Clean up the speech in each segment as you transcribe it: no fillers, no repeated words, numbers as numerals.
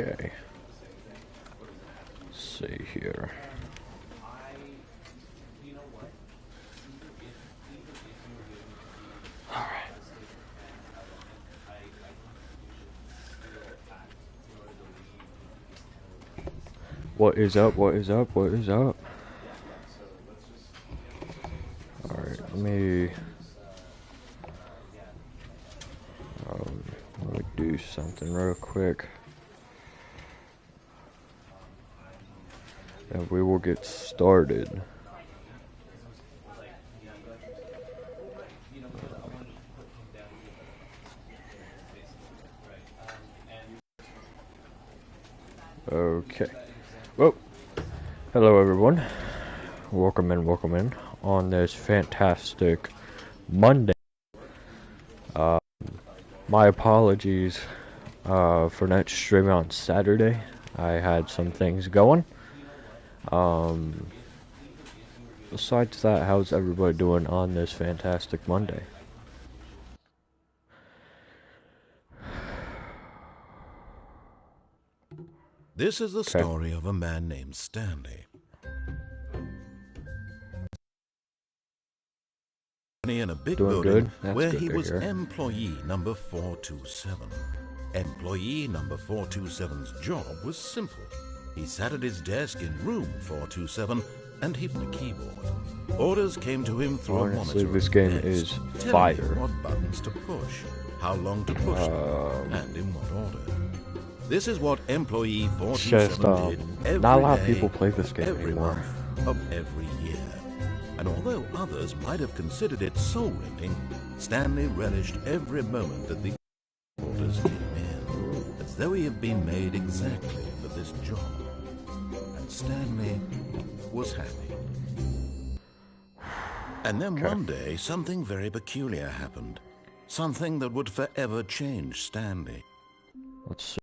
Okay. Let's see here. Alright. What is up? What is up? What is up? Alright, let me do something real quick. And we will get started. Okay. Well, hello everyone. Welcome in on this fantastic Monday. My apologies for not streaming on Saturday. I had some things going. Besides that, how's everybody doing on this fantastic Monday? This is the story of a man named Stanley. In a big building where he was employee number 427. Employee number 427's job was simple. He sat at his desk in room 427 and he hit the keyboard. Orders came to him through a monitor. This game is fire. What buttons to push, how long to push them, and in what order. This is what employee 427 did every not a lot of day, people play this game every anymore. month of every year. And although others might have considered it soul-rending, Stanley relished every moment that the orders came in, as though he had been made exactly for this job. And Stanley was happy. And then one day, something very peculiar happened. Something that would forever change Stanley. Let's see.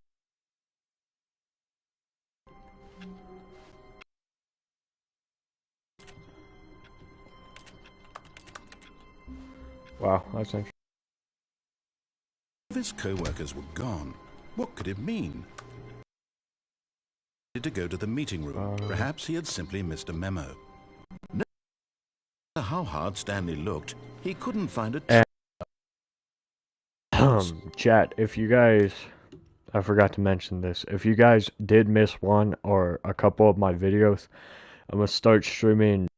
Wow, that's interesting. If his co-workers were gone, what could it mean? To go to the meeting room. Perhaps he had simply missed a memo. No matter how hard Stanley looked, he couldn't find a chat, if you guys, I forgot to mention this, if you guys did miss one or a couple of my videos, I'm gonna start streaming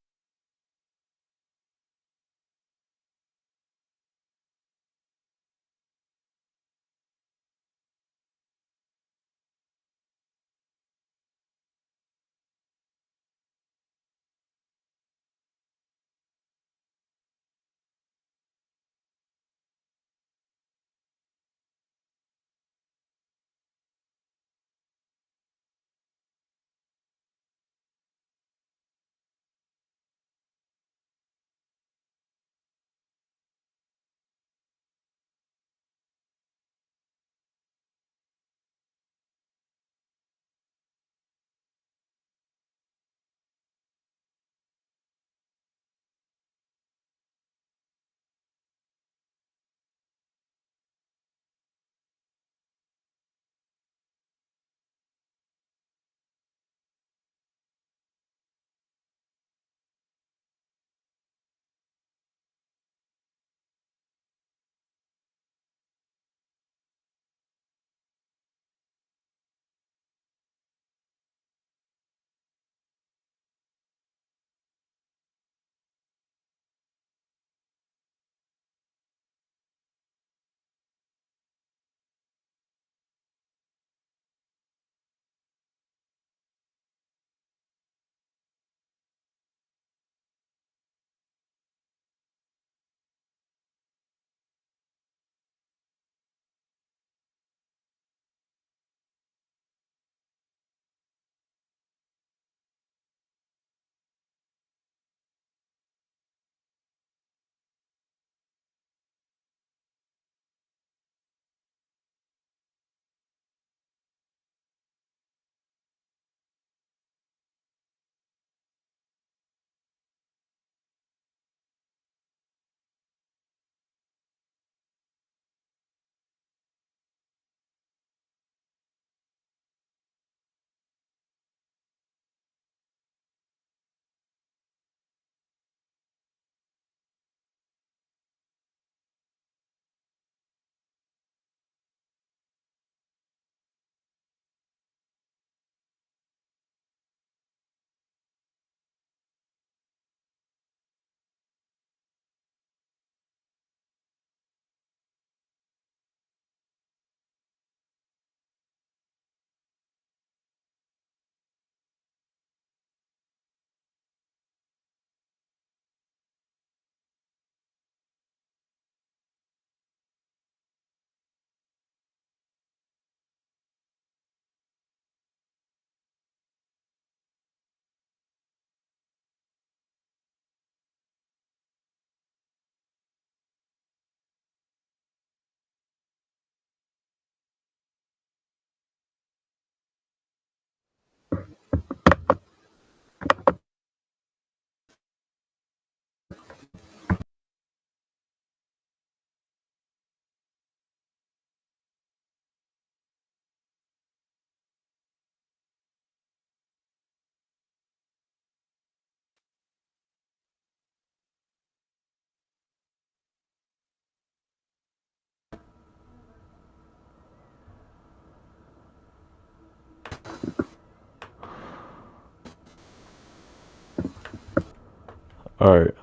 Alright,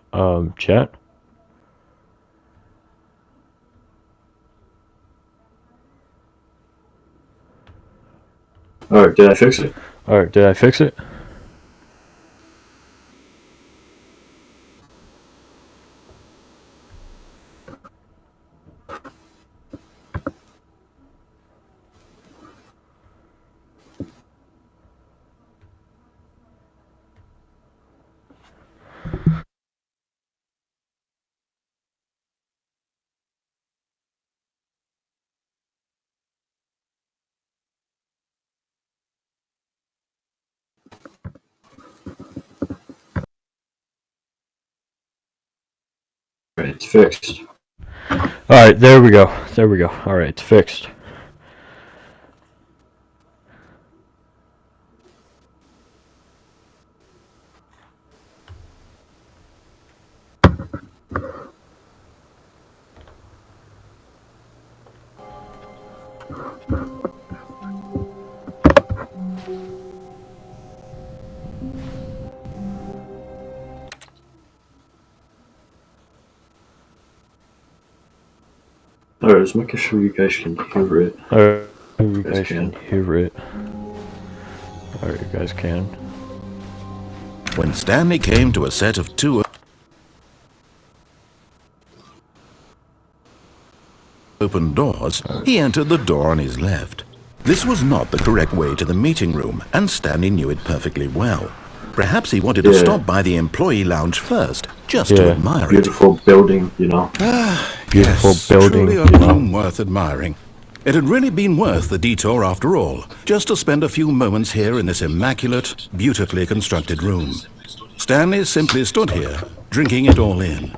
chat? Alright, did I fix it? Alright, did I fix it? Alright, it's fixed. Alright, there we go. There we go. Alright, it's fixed. Alright, just making sure you guys can hear it. Alright, you guys can hear it. Alright, you guys can. When Stanley came to a set of two open doors, he entered the door on his left. This was not the correct way to the meeting room, and Stanley knew it perfectly well. Perhaps he wanted to stop by the employee lounge first, just to admire Beautiful building, you know. Beautiful yes, building, truly a room worth admiring. It had really been worth the detour after all, just to spend a few moments here in this immaculate, beautifully constructed room. Stanley simply stood here, drinking it all in.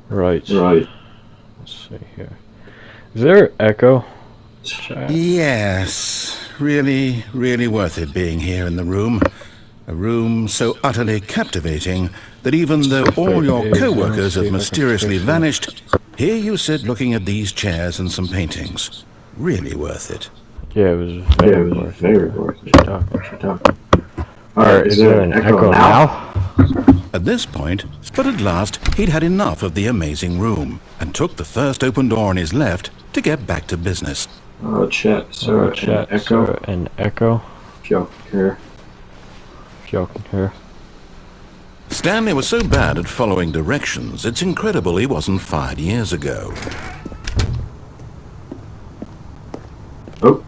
Right. Right. Let's see here. Is there echo? Yes, really, really worth it being here in the room. A room so utterly captivating that even though all your co-workers have mysteriously vanished, here you sit looking at these chairs and some paintings. Really worth it. Yeah, it was very worth it. Very worth it. What you talking? Alright, is there an echo now? At this point, but at last, he'd had enough of the amazing room and took the first open door on his left to get back to business. Chat, sir, Chat, an echo. sir, an echo. If y'all can hear. If y'all can hear. Stanley was so bad at following directions, it's incredible he wasn't fired years ago. Oh.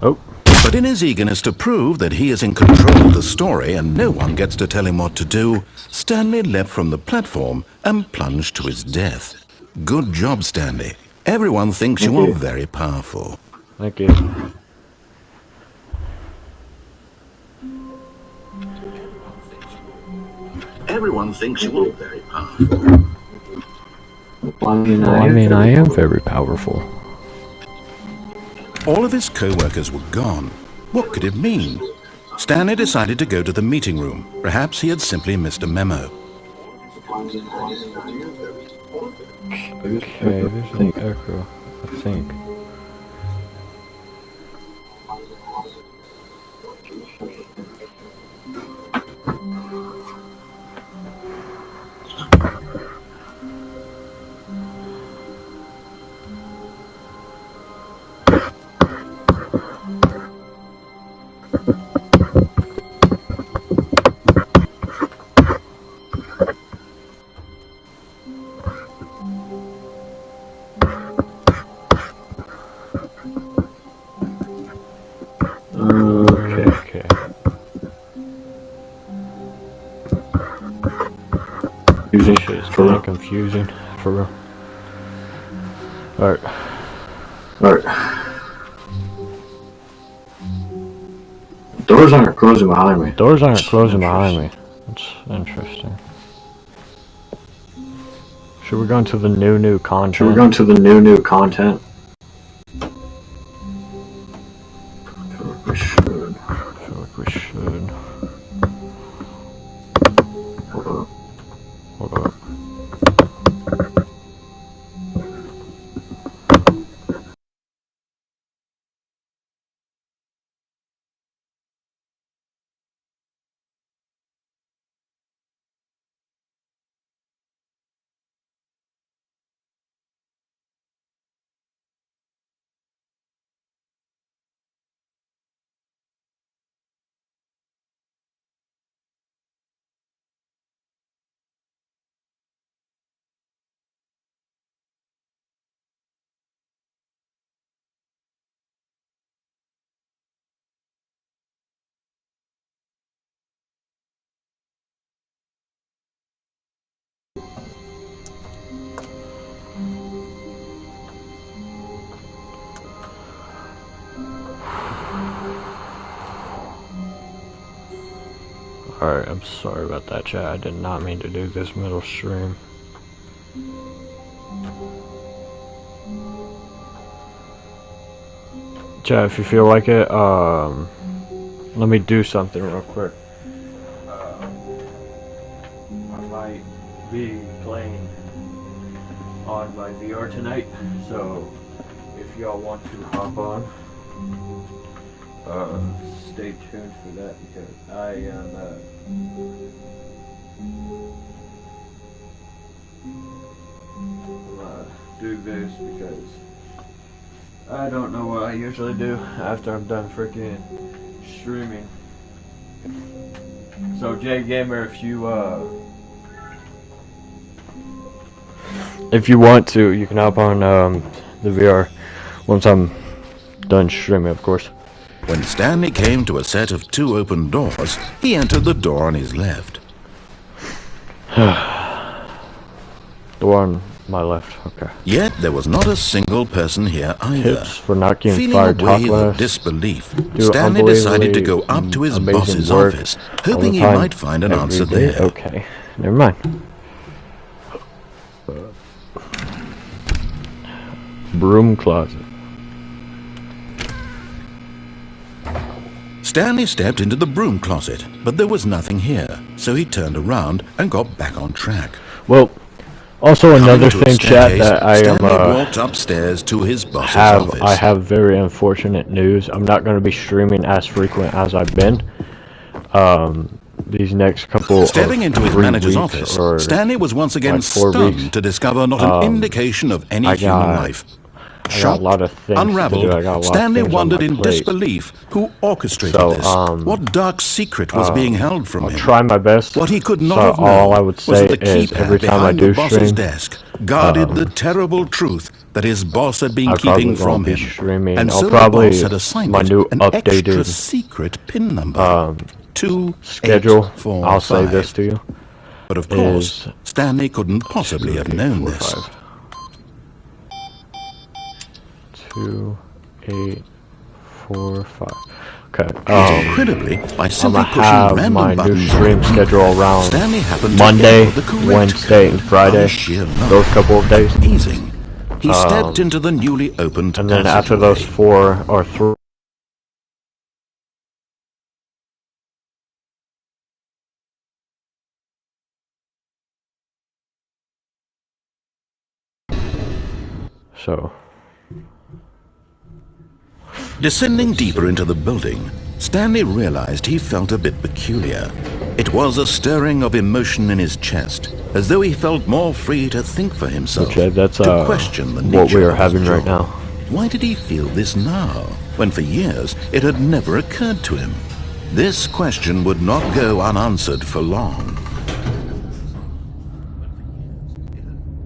Oh. But in his eagerness to prove that he is in control of the story and no one gets to tell him what to do, Stanley leapt from the platform and plunged to his death. Good job, Stanley. Everyone thinks you are very powerful. Thank you. Everyone thinks you are very powerful. I mean, I am very powerful. All of his co-workers were gone. What could it mean? Stanley decided to go to the meeting room. Perhaps he had simply missed a memo. Okay, there's an echo, I think. Okay. Confusing. Shit is getting confusing, for real. Alright. Doors aren't closing behind me. Doors aren't closing behind me. That's interesting. Should we go into the new content? Should we go into the new content? We should. I feel like we should. Hold up. Hold up. Alright, I'm sorry about that, chat. I did not mean to do this middle stream. Chat, if you feel like it, let me do something real quick. I might be playing on my VR tonight, so if y'all want to hop on, stay tuned for that, because I am do this because I don't know what I usually do after I'm done freaking streaming. So Jay Gamer, if you want to, you can hop on the VR once I'm done streaming, of course. When Stanley came to a set of 2 open doors, he entered the door on his left. Door on my left, okay. Yet there was not a single person here either. Tips for not getting Feeling fired, a talk wave less. of disbelief, Do Stanley decided to go unbelievably up to his amazing boss's work office, all hoping the he time, might find an every answer day. there. Okay, never mind. Broom closet. Stanley stepped into the broom closet, but there was nothing here, so he turned around and got back on track. Well, also another Coming to a thing, chat, staircase, that I Stanley am walked upstairs to his boss's office. I have very unfortunate news. I'm not going to be streaming as frequent as I've been. These next couple Stepping into his 3 manager's weeks office, or Stanley was once again like 4 stunned weeks, to discover not an indication of any human life. I got a lot of things Unraveled, to do. I got a lot Stanley of things wondered on in my plate. disbelief who orchestrated So, this. What dark secret was being held from I'll him? try my best. What he could not So have known all I would was say that the is keypad every time I behind do the boss's stream, desk guarded the terrible truth that his boss had been I probably keeping from won't be him. streaming. And I'll so probably the boss had assigned my it new an extra updated secret pin number. schedule. 2845. I'll say this to you. But of course, Stanley couldn't possibly have known this. 2845. Okay. Incredibly, by I'm simply gonna pushing have random my new buttons on stream the schedule keypad, around Stanley happened to Monday, enter the correct Wednesday, code and Friday. out of sheer luck. Those couple of days. Amazing. He stepped into the newly opened And then after those passageway. 4 or 3. So. Descending deeper into the building, Stanley realized he felt a bit peculiar. It was a stirring of emotion in his chest, as though he felt more free to think for himself, Okay, that's to question the what nature we are of his having right job. now. Why did he feel this now, when for years it had never occurred to him? This question would not go unanswered for long.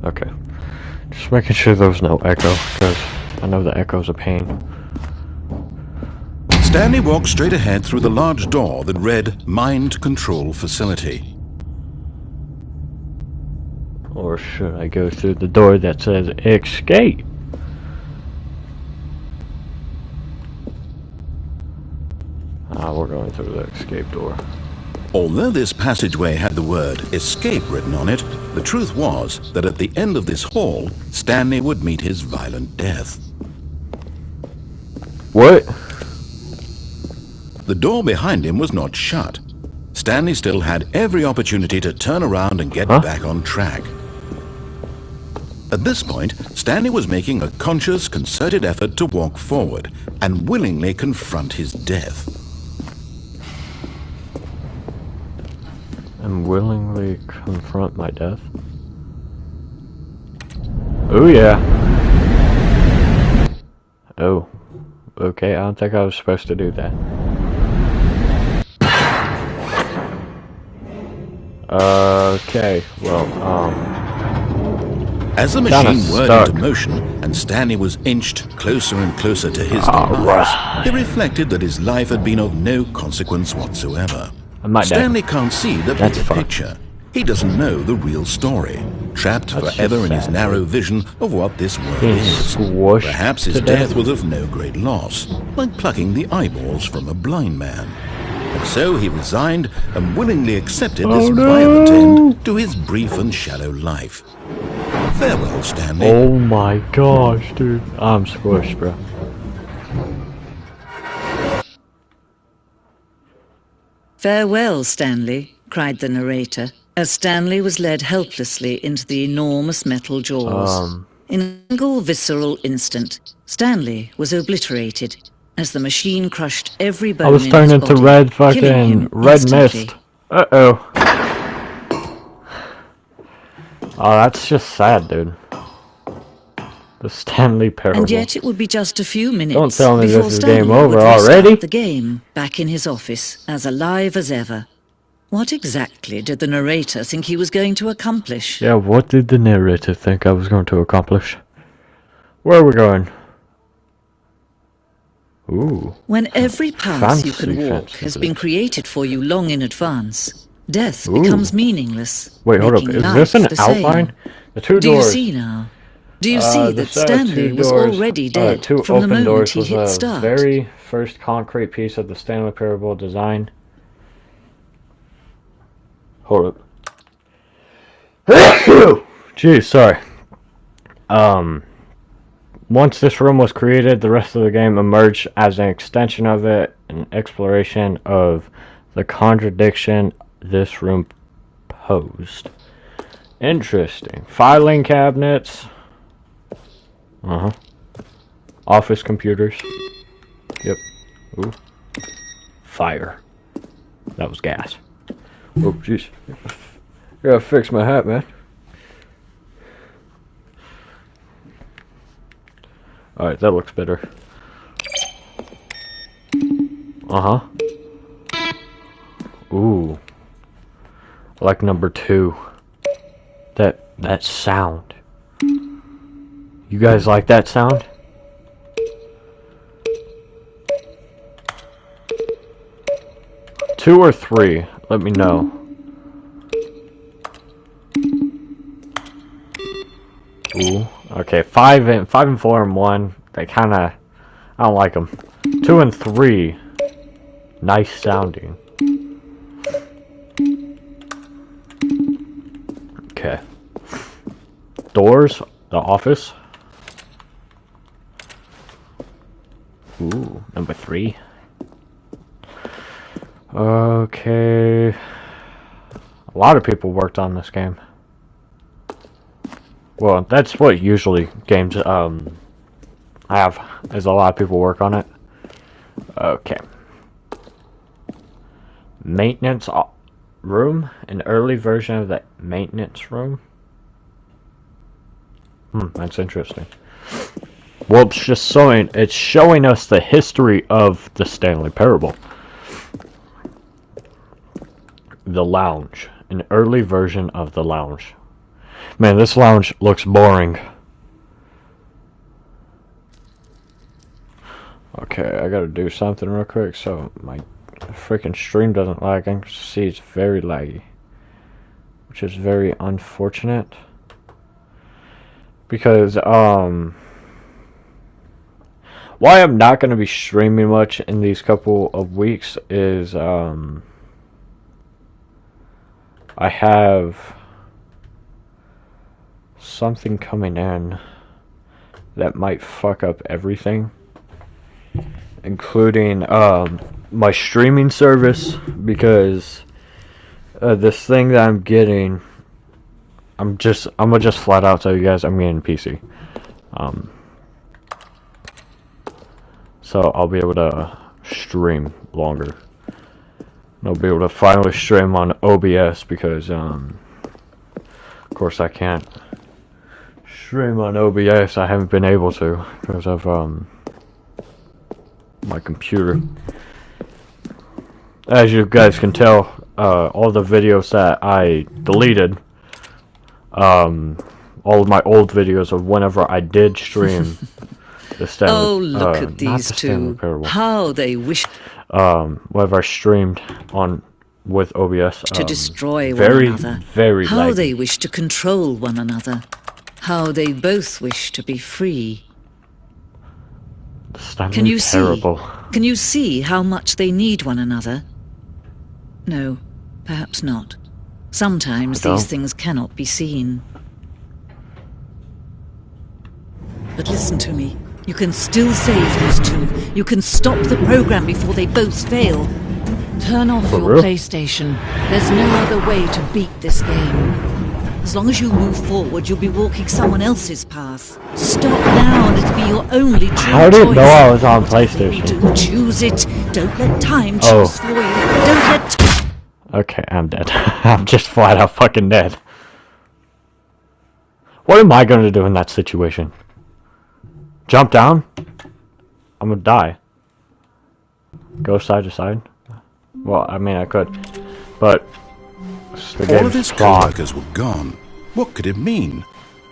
Okay. Just making sure there was no echo, because I know the echo's a pain. Stanley walked straight ahead through the large door that read Mind Control Facility. Or should I go through the door that says escape? We're going through the escape door. Although this passageway had the word escape written on it, the truth was that at the end of this hall, Stanley would meet his violent death. What? The door behind him was not shut. Stanley still had every opportunity to turn around and get back on track. At this point, Stanley was making a conscious, concerted effort to walk forward and willingly confront his death. And willingly confront my death? Oh yeah. Oh. Okay, I don't think I was supposed to do that. Okay, well, As the machine whirred into motion and Stanley was inched closer and closer to his demise, he reflected that his life had been of no consequence whatsoever. I might die. Stanley can't see the That's bigger fine. picture. He doesn't know the real story, trapped That's forever just in his sad, narrow dude. vision of what this world He's is. squished Perhaps his to death. death was of no great loss, like plucking the eyeballs from a blind man. And so he resigned and willingly accepted this violent end to his brief and shallow life. Farewell, Stanley. Oh my gosh, dude. I'm squished, bro. "Farewell, Stanley," cried the narrator, as Stanley was led helplessly into the enormous metal jaws. In a single visceral instant, Stanley was obliterated as the machine crushed every bone I was in turned his into body, red killing fucking him red instantly. mist. Uh-oh. Oh, that's just sad, dude. The Stanley Parable. And yet it would be just a few minutes Don't tell me before this is Stanley game over would restart already. the game back in his office, as alive as ever. What exactly did the narrator think he was going to accomplish? Yeah, what did the narrator think I was going to accomplish? Where are we going? Ooh. When every path you can Fancy, walk fancy has bit. been created for you long in advance, death becomes meaningless. Wait, hold up. making Is life this an the same. outline? The two Do you doors. see now? Do you see The that set of Stanley two was doors, already dead two from the open moment doors he was hit the start? very first concrete piece of the Stanley Parable design. Hold up. Jeez, sorry. Once this room was created, the rest of the game emerged as an extension of it, an exploration of the contradiction this room posed. Interesting. Filing cabinets. Office computers. Yep. Ooh. Fire. That was gas. Oh, jeez. Gotta fix my hat, man. Alright, that looks better. Ooh. I like number 2. That sound. You guys like that sound? Two or 3? Let me know. Ooh. Okay, 5 and 4 and 1. They kind of, I don't like them. 2 and 3, nice sounding. Okay. Doors, the office. Ooh, number 3. Okay. A lot of people worked on this game. Well, that's what usually games have, is a lot of people work on it. Okay. Maintenance room, an early version of the maintenance room. That's interesting. Well, it's showing us the history of the Stanley Parable. The lounge, an early version of the lounge. Man, this lounge looks boring. Okay, I gotta do something real quick so my freaking stream doesn't lag. I can see it's very laggy, which is very unfortunate. Because, why I'm not gonna be streaming much in these couple of weeks is, I have something coming in that might fuck up everything, including my streaming service, because this thing that I'm getting, I'm gonna just flat out tell you guys I'm getting a PC. So I'll be able to stream longer. I'll be able to finally stream on OBS because of course I can't stream on OBS. I haven't been able to because of my computer. As you guys can tell, all the videos that I deleted, all of my old videos of whenever I did stream the Stanley, Oh, look at not these the Stanley two. Parable. How they wish. Whenever I streamed on with OBS. To destroy very, one another. very How laggy. they wish to control one another. How they both wish to be free. Stanley Can you Parable. see? Can you see how much they need one another? No, perhaps not. Sometimes these things cannot be seen. But listen to me. You can still save these two. You can stop the program before they both fail. Turn off For your real? PlayStation. There's no other way to beat this game. As long as you move forward, you'll be walking someone else's path. Stop now and it'll be your only true How did it know I was on Whatever you PlayStation? do, choose it. Don't let time choose for you. Don't let... Okay, I'm dead. I'm just flat out fucking dead. What am I gonna do in that situation? Jump down? I'm gonna die. Go side to side? Well, I mean, I could. But the All of his game's flawed. co-workers were gone. What could it mean?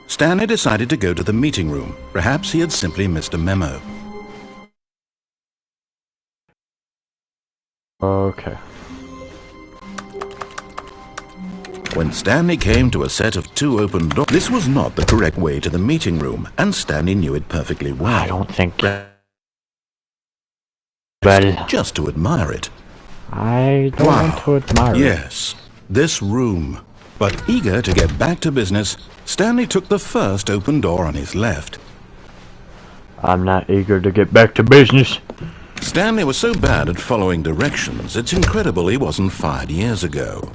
Stanley decided to go to the meeting room. Perhaps he had simply missed a memo. Okay. When Stanley came to a set of 2 open doors, this was not the correct way to the meeting room, and Stanley knew it perfectly well. I don't think... Well, Just to admire it. I don't want to admire it. Yes, this room. But eager to get back to business, Stanley took the first open door on his left. I'm not eager to get back to business. Stanley was so bad at following directions, it's incredible he wasn't fired years ago.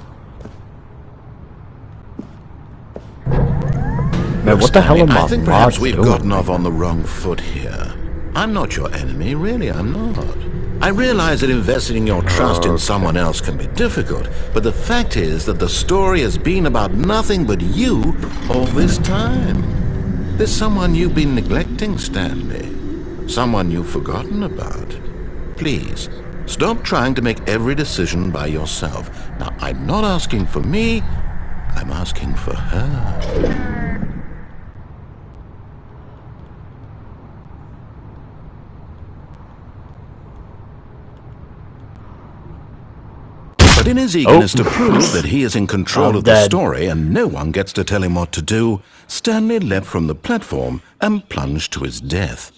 Man, what the hell am I think perhaps mods we've doing? gotten off on the wrong foot here. I'm not your enemy, really, I'm not. I realize that investing your trust in someone else can be difficult, but the fact is that the story has been about nothing but you all this time. There's someone you've been neglecting, Stanley. Someone you've forgotten about. Please, stop trying to make every decision by yourself. Now, I'm not asking for me, I'm asking for her. But in his eagerness to prove that he is in control of the story and no one gets to tell him what to do, Stanley leapt from the platform and plunged to his death.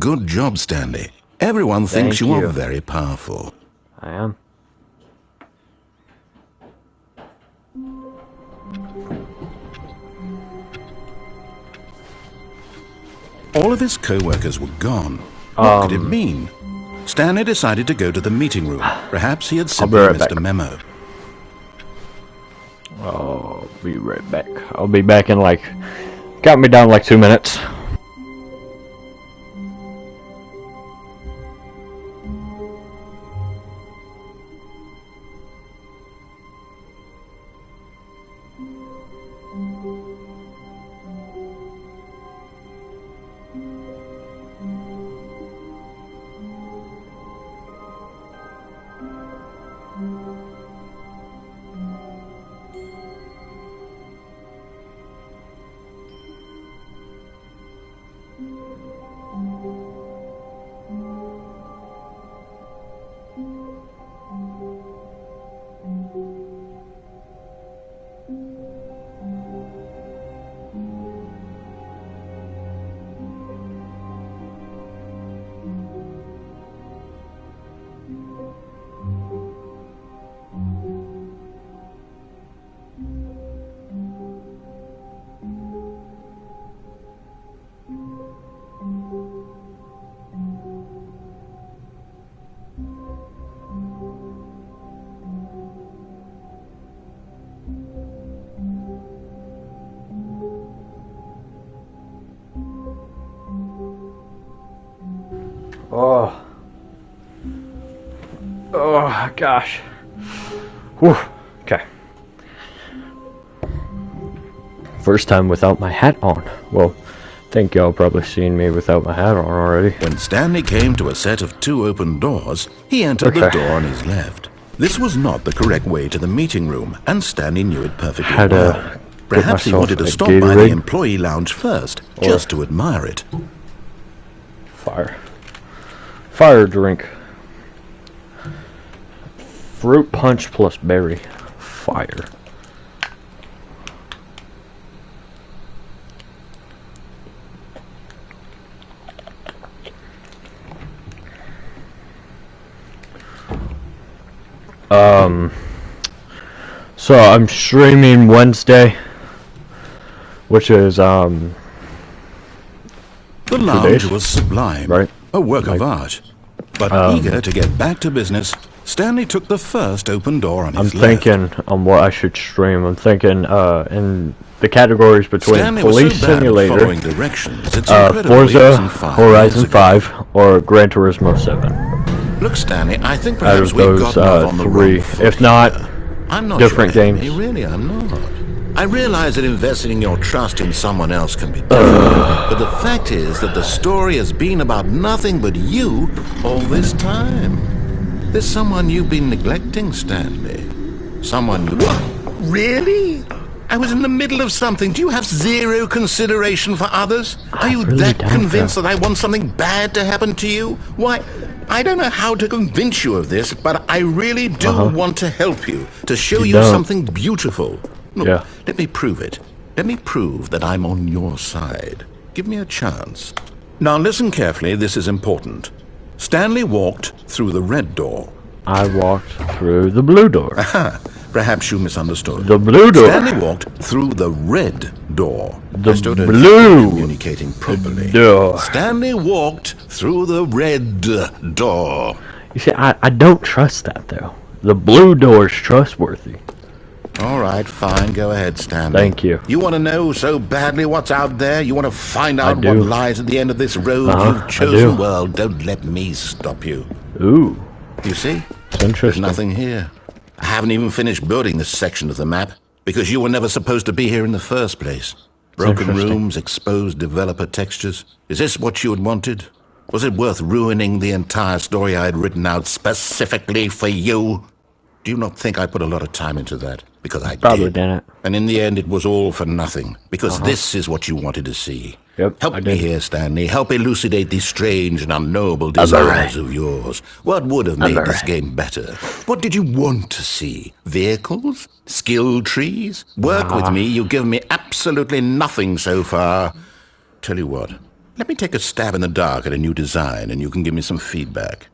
Good job, Stanley. Everyone thinks you are very powerful. I am. All of his co-workers were gone. What could it mean? Stanley decided to go to the meeting room. Perhaps he had simply missed a memo. I'll be right back. I'll be back in like... Got me down like 2 minutes. Oh gosh. Whew. Okay. First time without my hat on. Well, think y'all probably seen me without my hat on already. When Stanley came to a set of 2 open doors, he entered the door on his left. This was not the correct way to the meeting room, and Stanley knew it perfectly well. Perhaps he wanted to stop by the employee lounge first, just to admire it. Fire drink. Fruit punch plus berry. Fire. So I'm streaming Wednesday, which is The lounge days? was sublime, Right. a work of art. But eager to get back to business, Stanley took the first open door on I'm his left. thinking on what I should stream. I'm thinking in the categories between Stanley was Police so bad at Simulator, following directions, it's incredible he Forza wasn't 5 Horizon years ago. 5, or Gran Turismo 7. Look, Stanley, I think Out perhaps of we've those gotten off on the three, wrong foot if not here. I'm not different your enemy, games. really, I'm not. I realize that investing your trust in someone else can be difficult, but the fact is that the story has been about nothing but you all this time. There's someone you've been neglecting, Stanley. Someone you... What? Really? I was in the middle of something. Do you have zero consideration for others? Are you really that don't, convinced that I want something bad to happen to you? Why, I don't know how to convince you of this, but I really do want to help you, to show you don't. something beautiful. Look, Yeah. let me prove it. Let me prove that I'm on your side. Give me a chance. Now listen carefully, this is important. Stanley walked through the red door. I walked through the blue door. Perhaps you misunderstood. The blue door. Stanley walked through the red door. The I still don't blue think we're communicating properly. door. Stanley walked through the red door. You see, I don't trust that, though. The blue door's trustworthy. All right, fine. Go ahead, Stanley. Thank you. You want to know so badly what's out there? You want to find out do. what lies at the end of this road you've I chosen? do. Well, don't let me stop you. Ooh, You see? it's There's interesting. nothing here. I haven't even finished building this section of the map because you were never supposed to be here in the first place. Broken interesting. rooms, exposed developer textures. Is this what you had wanted? Was it worth ruining the entire story I had written out specifically for you? Do you not think I put a lot of time into that? Because I Probably did. didn't. And in the end, it was all for nothing. Because this is what you wanted to see. Yep, Help I me did. here, Stanley. Help elucidate these strange and unknowable desires of yours. What would have made this game better? What did you want to see? Vehicles? Skill trees? Work with me. You've given me absolutely nothing so far. Tell you what. Let me take a stab in the dark at a new design, and you can give me some feedback.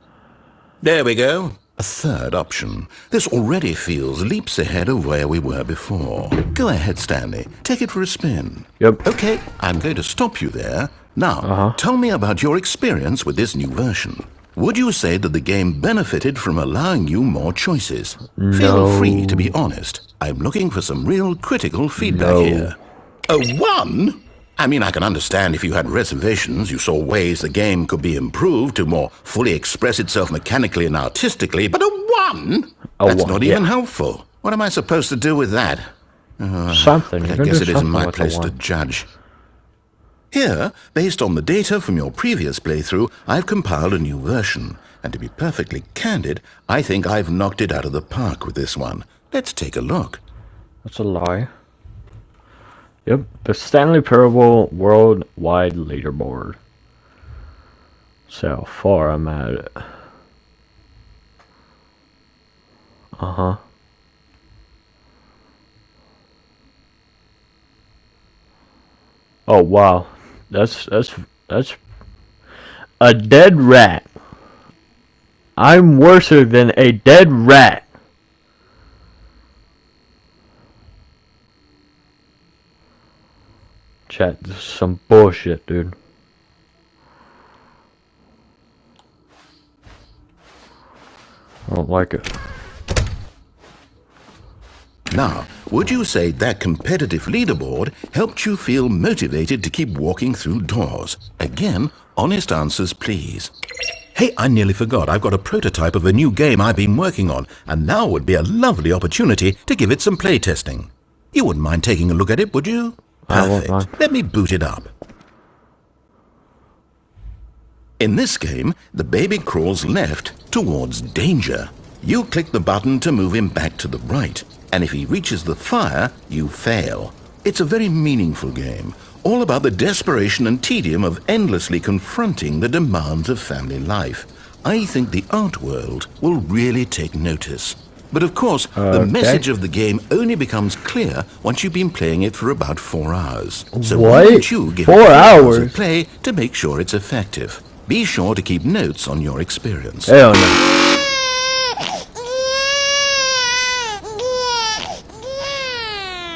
There we go. A third option. This already feels leaps ahead of where we were before. Go ahead, Stanley. Take it for a spin. Yep. Okay, I'm going to stop you there. Now, tell me about your experience with this new version. Would you say that the game benefited from allowing you more choices? Feel free to be honest. I'm looking for some real critical feedback here. A 1? I mean, I can understand if you had reservations, you saw ways the game could be improved to more fully express itself mechanically and artistically, but a 1? That's 1, not even helpful. What am I supposed to do with that? Something. I You can guess do it isn't something my with the place to one. judge. Here, based on the data from your previous playthrough, I've compiled a new version. And to be perfectly candid, I think I've knocked it out of the park with this one. Let's take a look. That's a lie. Yep, the Stanley Parable Worldwide Leaderboard. See how far I'm at it. Oh wow, that's a dead rat. I'm worser than a dead rat. Chat, this is some bullshit, dude. I don't like it. Now, would you say that competitive leaderboard helped you feel motivated to keep walking through doors? Again, honest answers, please. Hey, I nearly forgot. I've got a prototype of a new game I've been working on, and now would be a lovely opportunity to give it some playtesting. You wouldn't mind taking a look at it, would you? I won't Perfect. mind. Let me boot it up. In this game, the baby crawls left towards danger. You click the button to move him back to the right, and if he reaches the fire, you fail. It's a very meaningful game, all about the desperation and tedium of endlessly confronting the demands of family life. I think the art world will really take notice. But of course, the message of the game only becomes clear once you've been playing it for about 4 hours. So why don't you give it 4 hours of play to make sure it's effective? Be sure to keep notes on your experience. Hell no.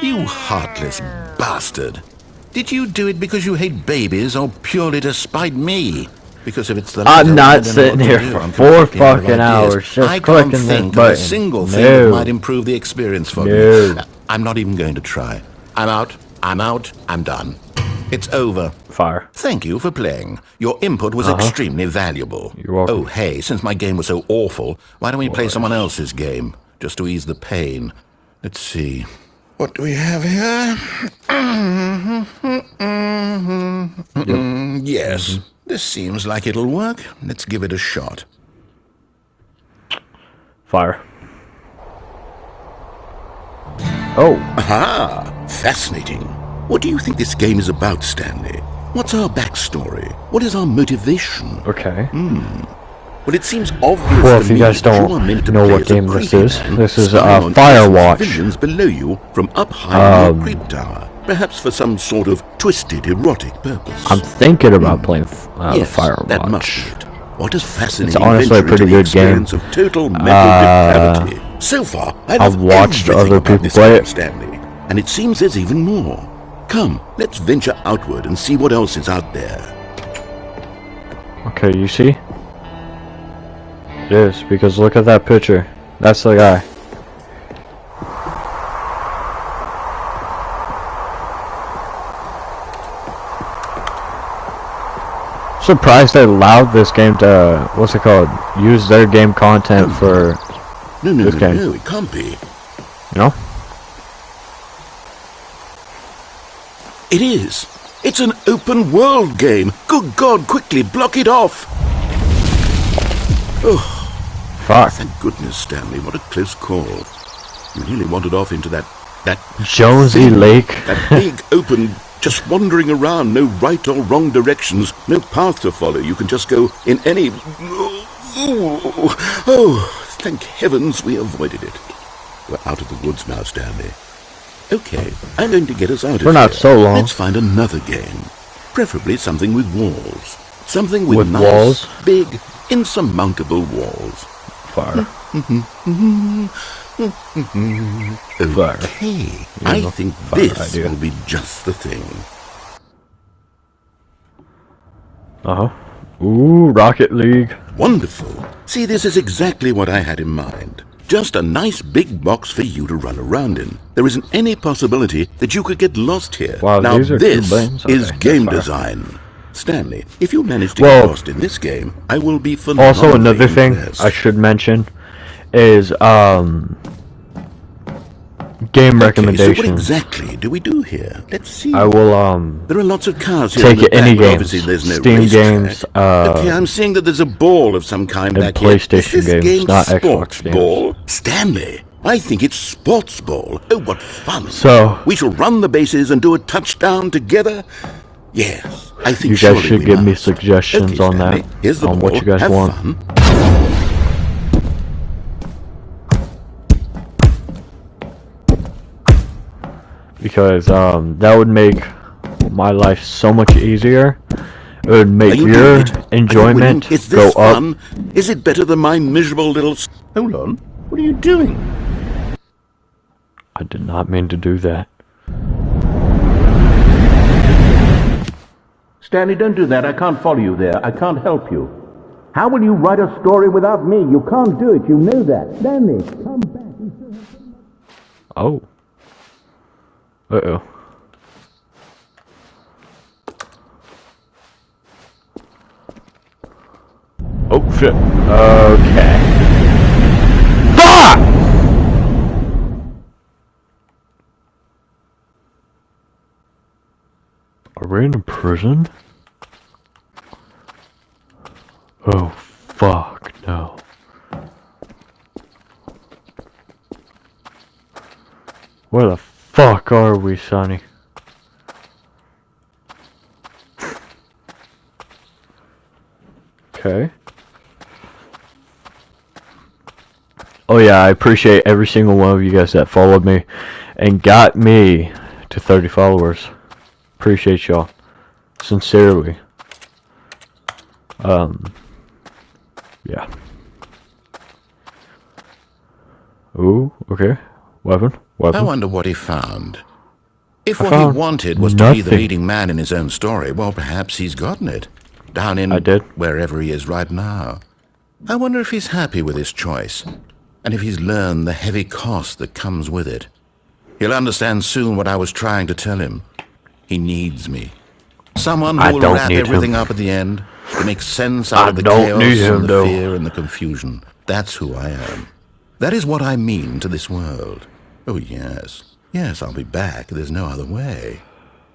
You heartless bastard. Did you do it because you hate babies or purely to spite me? Because if it's the latter, I'm not sitting here for 4 fucking hours just I clicking can't this think button. of a single thing that might improve the experience for me. I'm not even going to try. I'm out. I'm done. It's over. Fire. Thank you for playing. Your input was extremely valuable. You're welcome. Oh, hey, since my game was so awful, why don't we play someone else's game? Just to ease the pain. Let's see. What do we have here? Yes, this seems like it'll work. Let's give it a shot. Fire. Oh. Aha! Fascinating. What do you think this game is about, Stanley? What's our backstory? What is our motivation? Okay. Well, it seems obvious. Well, if you guys don't know what game this is Firewatch. Visions below you from up high in your creep tower, perhaps for some sort of twisted erotic purpose. I'm thinking about playing Firewatch. That must be it. What a fascinating It's honestly a pretty good game. Of total mental depravity. So far, I've watched other people play it, Stanley, and it seems there's even more. Come, let's venture outward and see what else is out there. Okay, you see? It is, because look at that picture. That's the guy. Surprised they allowed this game to, what's it called? Use their game content for this game. No, it can't be. You know? It is. It's an open world game. Good God, quickly block it off. Oh. Fuck. Thank goodness, Stanley. What a close call. You really wandered off into that Jonesy Lake. That big open, just wandering around, no right or wrong directions, no path to follow. You can just go in any... Oh, thank heavens we avoided it. We're out of the woods now, Stanley. Okay, I'm going to get us out of here. We're not so long. Let's find another game. Preferably something with walls. Something with nice, walls? Big, insurmountable walls. Fire. Okay, I think this will be just the thing. Ooh, Rocket League. Wonderful. See, this is exactly what I had in mind. Just a nice big box for you to run around in. There isn't any possibility that you could get lost here. Wow, now these are this is Okay, game design. Stanley, if you manage to get lost in this game, I will be phenomenally Also, another thing impressed. I should mention is game recommendations. So what exactly do we do here? Let's see. I will There are lots of cars here. take in the any back, but games, obviously there's no Steam racetrack. games, Okay, I'm seeing that there's a ball of some kind and back PlayStation here. Is this games, game not sports Xbox games. ball? Stanley, I think it's sports ball. Oh, what fun! So we shall run the bases and do a touchdown together. Yes, I think you guys should give me suggestions on Stanley, that, here's the on ball. what you guys Have want. Fun. Because that would make my life so much easier. It would make your enjoyment go up. Fun? Is it better than my miserable little... Hold on. What are you doing? I did not mean to do that. Stanley, don't do that. I can't follow you there. I can't help you. How will you write a story without me? You can't do it. You know that. Stanley, come back. Oh. Uh-oh. Oh, shit. Okay. Fuck! Are we in a prison? Oh, fuck, no. Where the fuck are we, Sonny? Okay. Oh yeah, I appreciate every single one of you guys that followed me and got me to 30 followers. Appreciate y'all. Sincerely. Yeah. Ooh, okay. Weapon. I wonder what he found. If I what he found wanted was to be the nothing. leading man in his own story, well, perhaps he's gotten it. Down in I did. wherever he is right now. I wonder if he's happy with his choice, and if he's learned the heavy cost that comes with it. He'll understand soon what I was trying to tell him. He needs me. Someone who I will don't wrap need everything him. up at the end, to make sense out of the don't need chaos him, and the though. fear and the confusion. That's who I am. That is what I mean to this world. Oh, yes. Yes, I'll be back. There's no other way.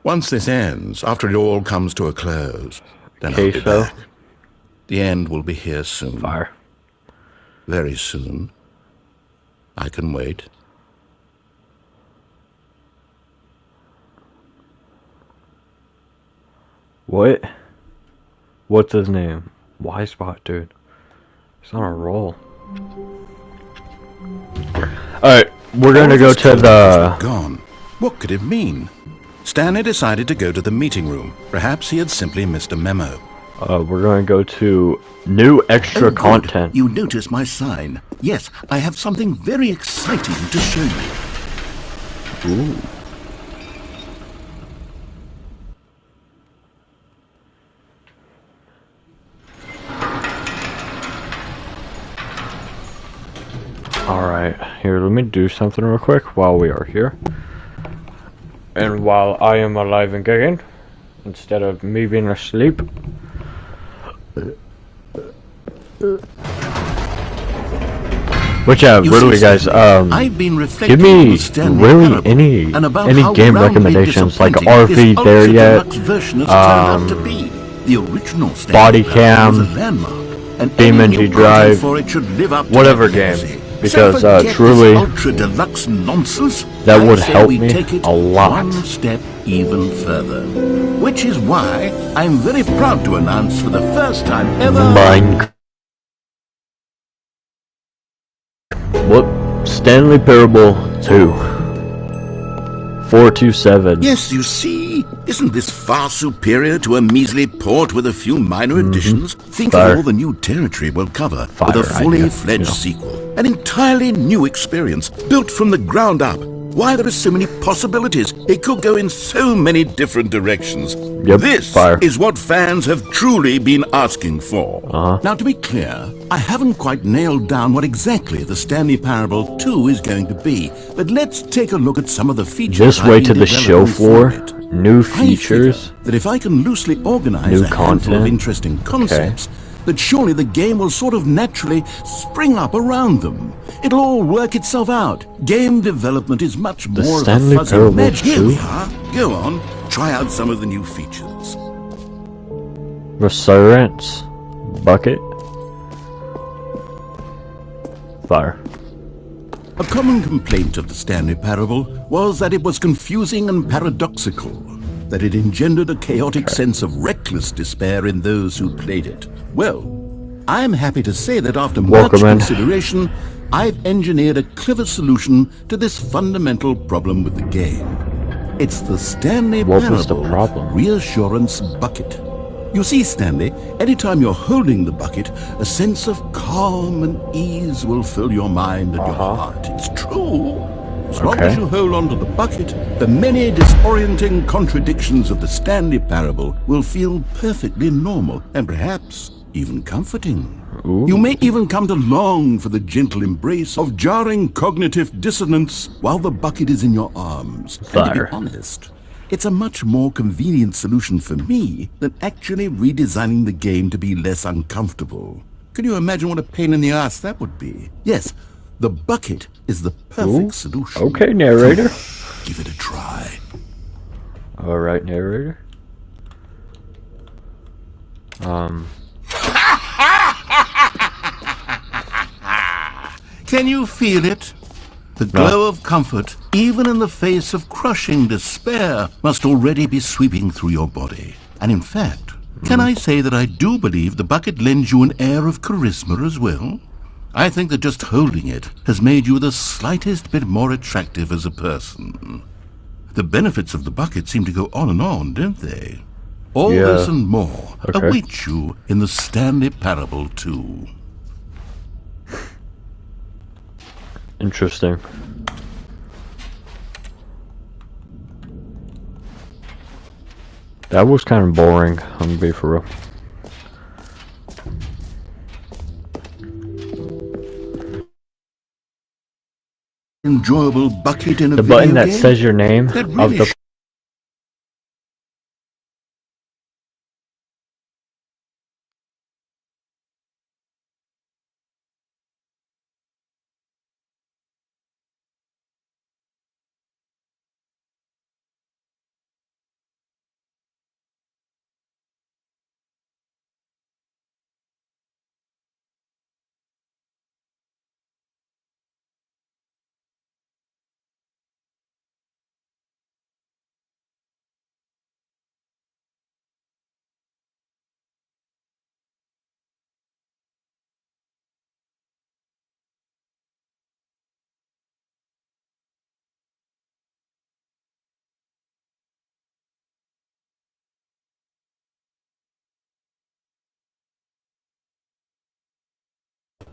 Once this ends, after it all comes to a close, then I'll be back. The end will be here soon. Fire. Very soon. I can wait. What? What's his name? Y Spot, dude. He's on a roll. Alright, we're gonna go to the... Gone. What could it mean? Stanley decided to go to the meeting room. Perhaps he had simply missed a memo. we're gonna go to new extra content. You notice my sign. Yes, I have something very exciting to show you. Ooh. Alright, here, let me do something real quick while we are here. And while I am alive and kicking, instead of me being asleep. Which really guys, I've been reflecting give me on Stanley really Parable and about any how game roundly recommendations, like disappointing RV this there yet, ultra-deluxe version has turned out to be. The original Stanley Body Parable was Cam, a landmark, and Beam any NG new Drive, content for it should live up to whatever that game, legacy. because So forget truly, this ultra-deluxe nonsense. that I would say help we me take it a lot. one step even further. Which is why I'm very proud to announce for the first time ever... Minecraft. What? Stanley Parable 2. 427. Yes, you see, isn't this far superior to a measly port with a few minor additions? Think Fire. of all the new territory we'll cover with Fire a fully idea, fledged yeah. sequel. An entirely new experience, built from the ground up. Why, there are so many possibilities. It could go in so many different directions. Yep, This fire. is what fans have truly been asking for. Uh-huh. Now, to be clear, I haven't quite nailed down what exactly the Stanley Parable 2 is going to be, but let's take a look at some of the features Just I've wait been to the show developing floor. for it. New I figure features. that if I can loosely organize New a handful of content. interesting concepts, that surely the game will sort of naturally spring up around them. It'll all work itself out. Game development is much more Stanley of a fuzzy Parable magic. Here 2? we are. Go on, try out some of the new features. Resurrence. Bucket. Fire. A common complaint of the Stanley Parable was that it was confusing and paradoxical, that it engendered a chaotic sense of reckless despair in those who played it. Well, I'm happy to say that after much Welcome in. consideration, I've engineered a clever solution to this fundamental problem with the game. It's the Stanley What was the Parable problem? Reassurance Bucket. You see, Stanley, anytime you're holding the bucket, a sense of calm and ease will fill your mind and your heart. It's true. As long as you hold on to the bucket, the many disorienting contradictions of the Stanley Parable will feel perfectly normal and perhaps even comforting. Ooh. You may even come to long for the gentle embrace of jarring cognitive dissonance while the bucket is in your arms. And to Fire. be honest, it's a much more convenient solution for me than actually redesigning the game to be less uncomfortable. Can you imagine what a pain in the ass that would be? Yes, the bucket is the perfect solution. Okay, narrator. Give it a try. Alright, narrator. Can you feel it? The glow of comfort, even in the face of crushing despair, must already be sweeping through your body. And in fact, can I say that I do believe the bucket lends you an air of charisma as well? I think that just holding it has made you the slightest bit more attractive as a person. The benefits of the bucket seem to go on and on, don't they? All this and more await you in the Stanley Parable 2. Interesting. That was kind of boring, I'm gonna be for real. Enjoyable bucket in a the video button that game? says your name That of really the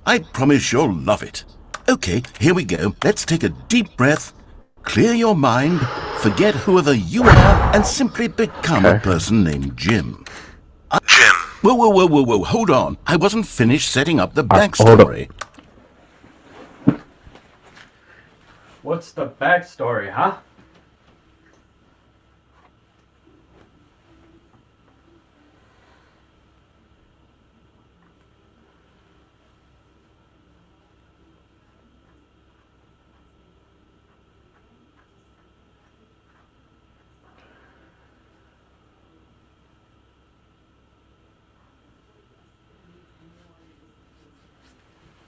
I promise you'll love it. Okay, here we go. Let's take a deep breath, clear your mind, forget whoever you are, and simply become a person named Jim. Jim. Whoa, hold on. I wasn't finished setting up the backstory. What's the backstory, huh?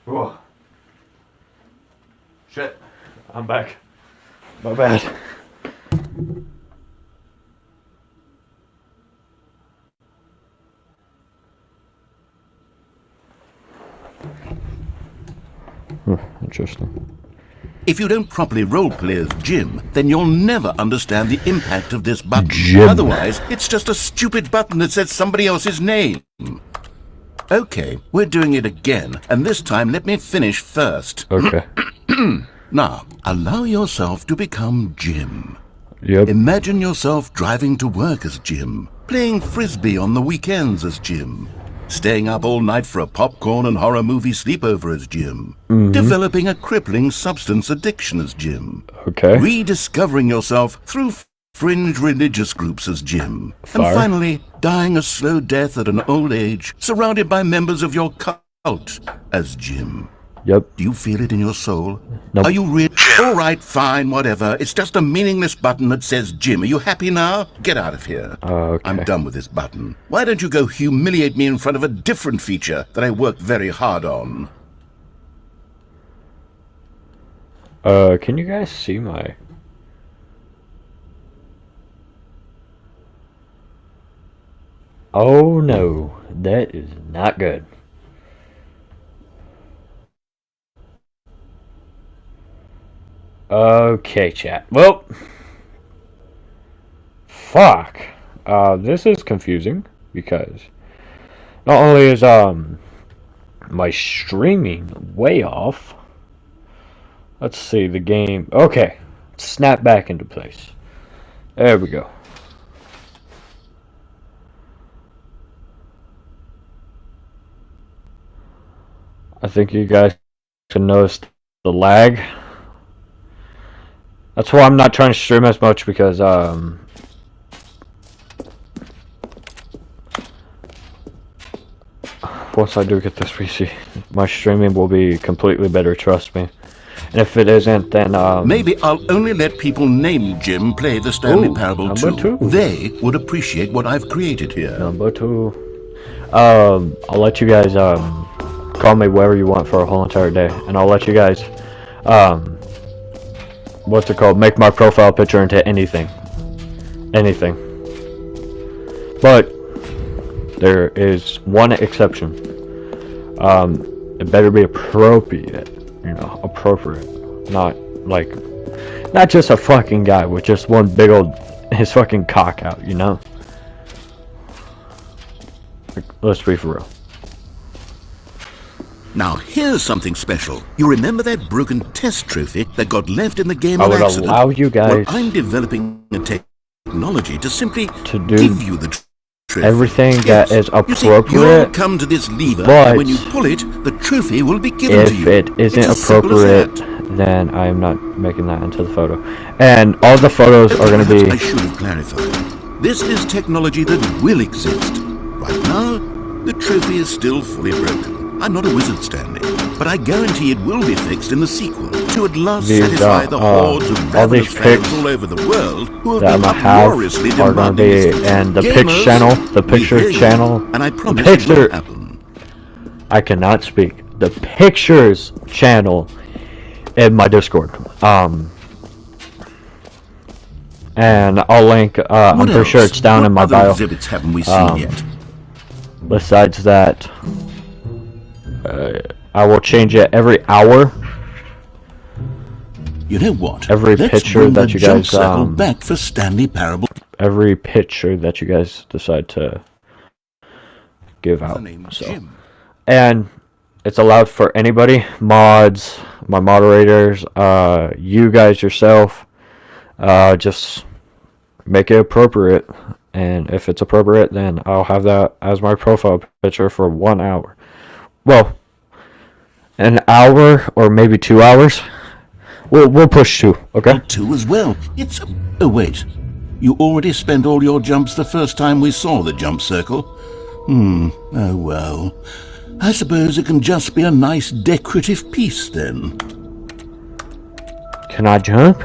Whoa. Shit. I'm back. My bad. Interesting. If you don't properly roleplay as Jim, then you'll never understand the impact of this button. Jim. Otherwise, it's just a stupid button that says somebody else's name. Okay, we're doing it again, and this time let me finish first. Okay. Now, allow yourself to become Jim. Yep. Imagine yourself driving to work as Jim, playing frisbee on the weekends as Jim, staying up all night for a popcorn and horror movie sleepover as Jim, developing a crippling substance addiction as Jim, rediscovering yourself through fringe religious groups as Jim, and finally dying a slow death at an old age, surrounded by members of your cult as Jim. Yep. Do you feel it in your soul? Nope. Are you really? All right, fine, whatever. It's just a meaningless button that says Jim. Are you happy now? Get out of here. Okay. I'm done with this button. Why don't you go humiliate me in front of a different feature that I worked very hard on? Can you guys see my... Oh no, that is not good. Okay, chat. Well, fuck. This is confusing because not only is my streaming way off. Let's see the game. Okay, snap back into place. There we go. I think you guys can notice the lag. That's why I'm not trying to stream as much because once I do get this PC, my streaming will be completely better, trust me. And if it isn't, then maybe I'll only let people named Jim play the Stanley Parable 2. They would appreciate what I've created here. Number 2. I'll let you guys call me wherever you want for a whole entire day, and I'll let you guys what's it called, make my profile picture into anything. But there is one exception. it better be appropriate, you know, appropriate, not like, not just a fucking guy with just one big old, his fucking cock out, you know? Like, let's be for real. Now, here's something special. You remember that broken test trophy that got left in the game I of would accident? allow you guys well, I'm developing a technology to simply to do give you the trophy. everything that is You see, appropriate. you'll come to this lever, But and when you pull it, the trophy will be given to you. if it isn't It's as simple as appropriate, that. then I am not making that into the photo. And all the photos are going to Perhaps be... I should have clarified. This is technology that will exist. Right now, the trophy is still fully broken. I'm not a wizard, Stanley, but I guarantee it will be fixed in the sequel to at last satisfy the hordes of ravenous fans all over the world who have been uproariously are going to be and the pic channel, the picture channel, and I promise the it will picture. happen. I cannot speak. The pictures channel in my Discord. And I'll link. I'm pretty sure it's down in my other bio. exhibits haven't we seen yet? Besides that, I will change it every hour. You know what? Every Let's picture bring that the you jump guys circle back for Stanley Parable. every picture that you guys decide to give out. So, and it's allowed for anybody, mods, my moderators, you guys yourself. Just make it appropriate, and if it's appropriate, then I'll have that as my profile picture for 1 hour. Well, an hour or maybe 2 hours. We'll push 2, okay? Well, 2 as well. It's oh wait, you already spent all your jumps the first time we saw the jump circle. Oh well. I suppose it can just be a nice decorative piece then. Can I jump?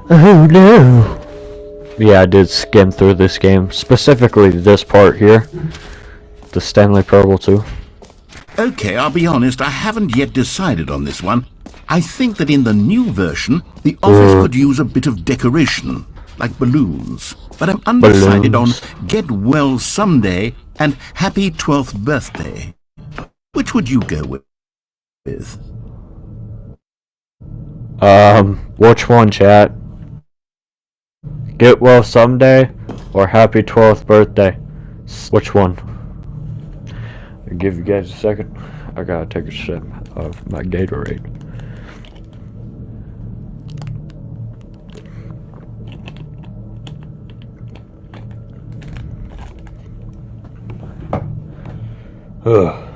Oh no. Yeah, I did skim through this game, specifically this part here, the Stanley Parable 2. Okay, I'll be honest, I haven't yet decided on this one. I think that in the new version, the office could use a bit of decoration, like balloons. But I'm undecided on Get Well Someday and Happy 12th Birthday. Which would you go with? Which one, chat? Get Well Someday or Happy 12th Birthday? Which one? I'll give you guys a second. I gotta take a sip of my Gatorade. Ugh.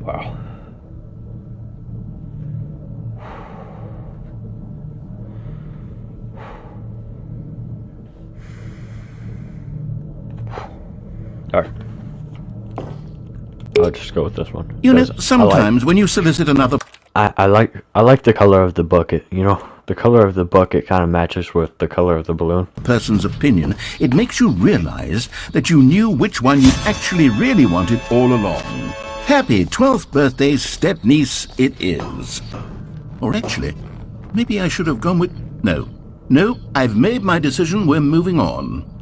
Wow. Alright. I'll just go with this one. You know, sometimes when you solicit another... I like the color of the bucket, you know? The color of the bucket kind of matches with the color of the balloon. ...person's opinion, it makes you realize that you knew which one you actually really wanted all along. Happy 12th birthday, step-niece, it is. Or actually, maybe I should have gone with... No, I've made my decision, we're moving on.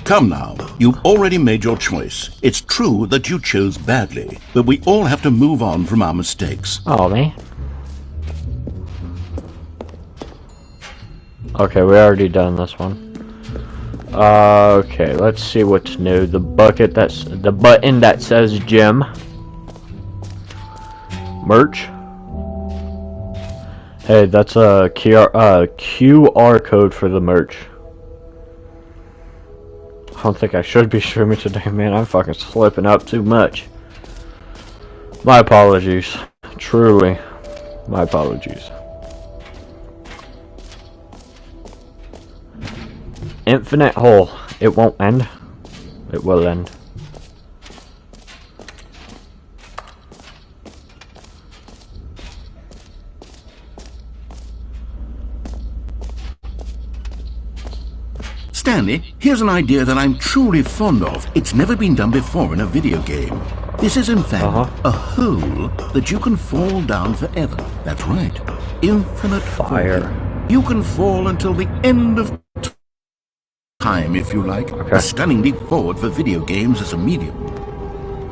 Come now, you've already made your choice. It's true that you chose badly, but we all have to move on from our mistakes. Oh, man. Okay, we already done this one. Okay, let's see what's new. The bucket that's the button that says gym. Merch. Hey, that's a QR code for the merch. I don't think I should be streaming today, man. I'm fucking slipping up too much. My apologies. Truly, my apologies. Infinite hole. It won't end. It will end. Stanley, here's an idea that I'm truly fond of. It's never been done before in a video game. This is in fact a hole that you can fall down forever. That's right. Infinite fire. Fall. You can fall until the end of time, if you like. Okay. A stunning leap forward for video games as a medium.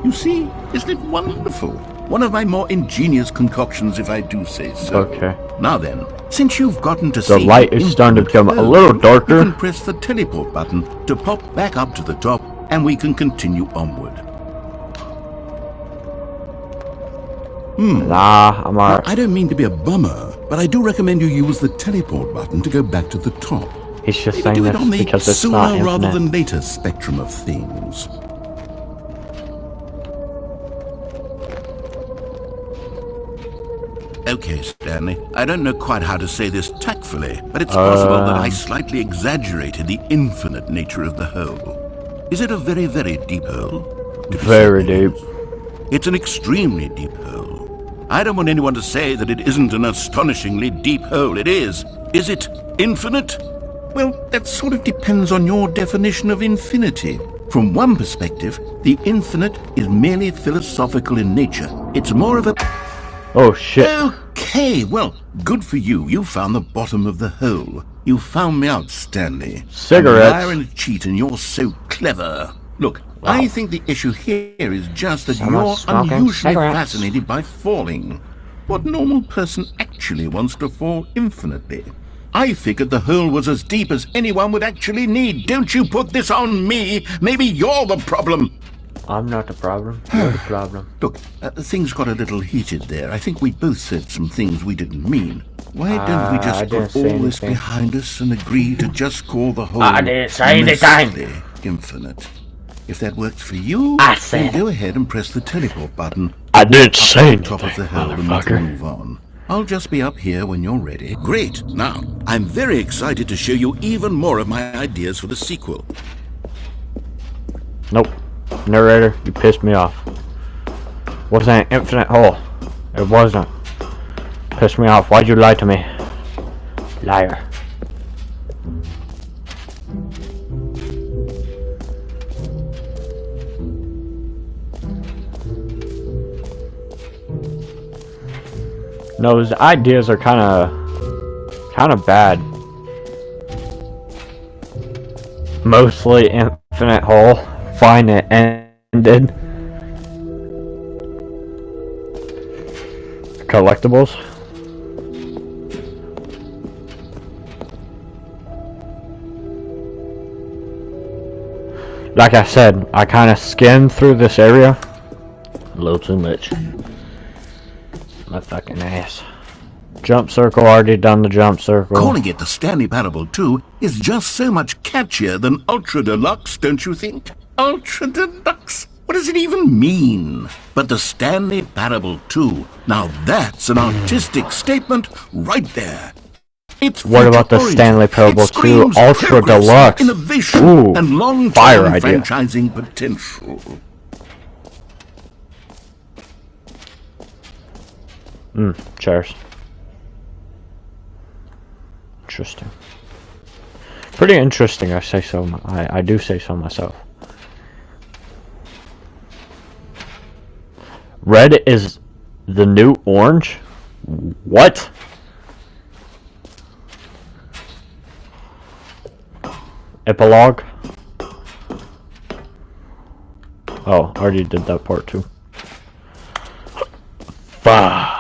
You see? Isn't it wonderful? One of my more ingenious concoctions, if I do say so. Okay. Now then, since you've gotten to see The light is starting to become a little darker. you can press the teleport button to pop back up to the top, and we can continue onward. Nah, I'm alright. I don't mean to be a bummer, but I do recommend you use the teleport button to go back to the top. He's just Maybe saying do it this on the because it's sooner not rather infinite. than later spectrum of things. Okay, Stanley, I don't know quite how to say this tactfully, but it's possible that I slightly exaggerated the infinite nature of the hole. Is it a very, very deep hole? Very deep. It's an extremely deep hole. I don't want anyone to say that it isn't an astonishingly deep hole. It is. Is it infinite? Well, that sort of depends on your definition of infinity. From one perspective, the infinite is merely philosophical in nature. It's more of a... Oh shit. Okay, well, good for you. You found the bottom of the hole. You found me out, Stanley. Cigarettes. I'm a liar and a cheat, and you're so clever. Look, I think the issue here is just that you're unusually fascinated by falling. What normal person actually wants to fall infinitely? I figured the hole was as deep as anyone would actually need. Don't you put this on me. Maybe you're the problem. I'm not the problem. You're the problem. Look, things got a little heated there. I think we both said some things we didn't mean. Why don't we just put all this behind us and agree to just call the hole I didn't say anything. Infinite? If that works for you, then go ahead and press the teleport button. I didn't say anything. Top of the hole and we can move on. I'll just be up here when you're ready. Great. Now, I'm very excited to show you even more of my ideas for the sequel. Nope. Narrator, you pissed me off. Wasn't an infinite hole. It wasn't. Pissed me off. Why'd you lie to me? Liar. No, his ideas are kind of bad. Mostly infinite hole. Fine, it ended. Collectibles. Like I said, I kind of skimmed through this area. A little too much. My fucking ass. Jump circle, already done the jump circle. Calling it the Stanley Parable 2 is just so much catchier than Ultra Deluxe, don't you think? Ultra Deluxe? What does it even mean? But the Stanley Parable 2, now that's an artistic statement right there. It's what about the Stanley Parable 2 Ultra Deluxe? Innovation Ooh, and long-term fire idea. franchising potential. Chairs. Interesting. Pretty interesting, I say so. I do say so myself. Red is the new orange? What? Epilogue? Oh, I already did that part too. Fuck.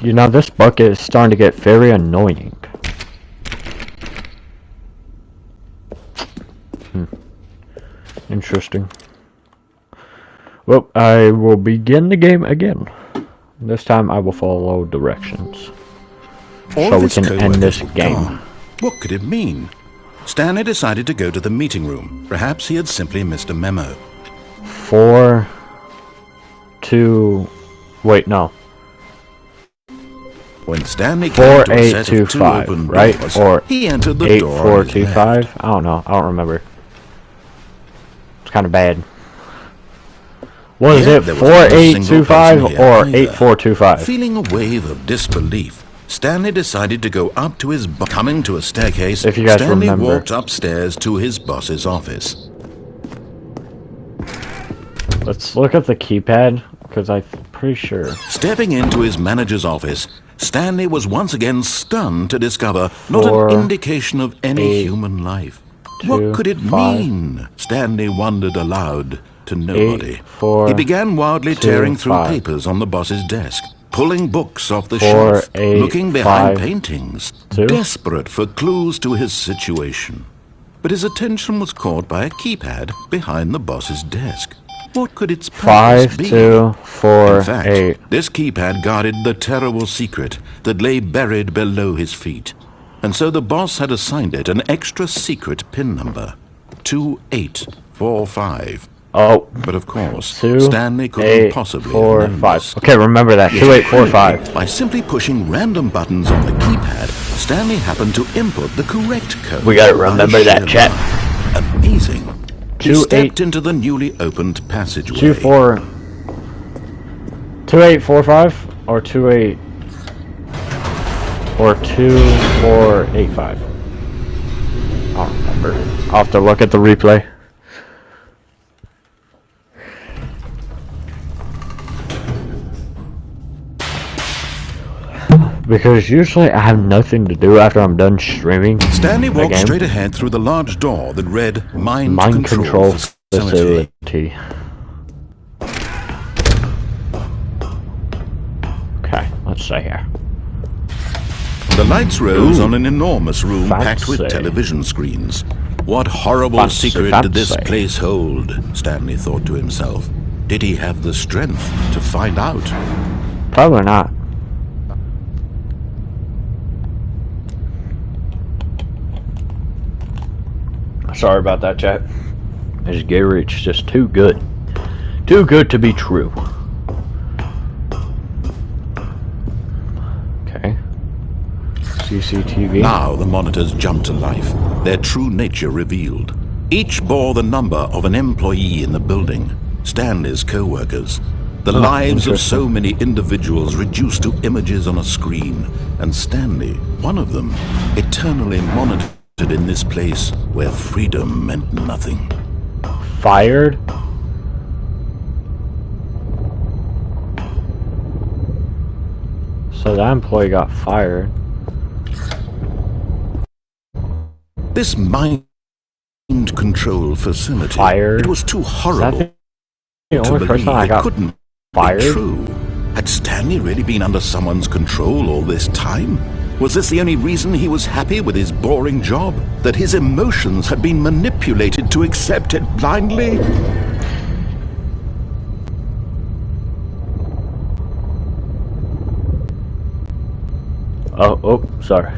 You know, this bucket is starting to get very annoying. Interesting. Well, I will begin the game again. This time I will follow directions. So we can end this game. What could it mean? Stanley decided to go to the meeting room. Perhaps he had simply missed a memo. 4, 2, wait, no. When Stanley came to a set of 2 open 4825, right? doors, Or he entered the door on his left. 8425? I don't know. I don't remember. It's kind of bad. What is it? There was not a single 4825 person here or either. 8425? Feeling a wave of disbelief, Stanley decided to go up to his coming to a staircase. If you guys Stanley remember. walked upstairs to his boss's office. Let's look at the keypad, because I'm pretty sure. Stepping into his manager's office, Stanley was once again stunned to discover not an indication of any human life. What could it mean? Stanley wondered aloud to nobody. He began wildly tearing through papers on the boss's desk, pulling books off the shelf, looking behind paintings, desperate for clues to his situation. But his attention was caught by a keypad behind the boss's desk. What could its purpose be? 5, 2, 4, In fact, 8. this keypad guarded the terrible secret that lay buried below his feet. And so the boss had assigned it an extra secret PIN number, 2845. Oh. But of course, 2, Stanley couldn't 8, possibly 4, remember 5. Okay, remember that. 2845. By simply pushing random buttons on the keypad, Stanley happened to input the correct code. We gotta remember that, chat. Amazing. He 2, stepped into the newly opened passageway. 2845 or 28 or 2485. I don't remember. I'll have to look at the replay. Because usually I have nothing to do after I'm done streaming. Stanley walked straight ahead through the large door that read Mind Control Facility. Okay, let's see here. The lights rose on an enormous room packed with television screens. What horrible secret did this place hold? Stanley thought to himself. Did he have the strength to find out? Probably not. Sorry about that, chat. This Gary's just too good. Too good to be true. Okay. CCTV. Now the monitors jumped to life, their true nature revealed. Each bore the number of an employee in the building, Stanley's co-workers. The lives of so many individuals reduced to images on a screen, and Stanley, one of them, eternally monitored in this place where freedom meant nothing. Fired? So that employee got fired. This mind control facility, Fired? it was too horrible The to only person believe I it got couldn't fired? be true. Had Stanley really been under someone's control all this time? Was this the only reason he was happy with his boring job? That his emotions had been manipulated to accept it blindly? Oh, sorry.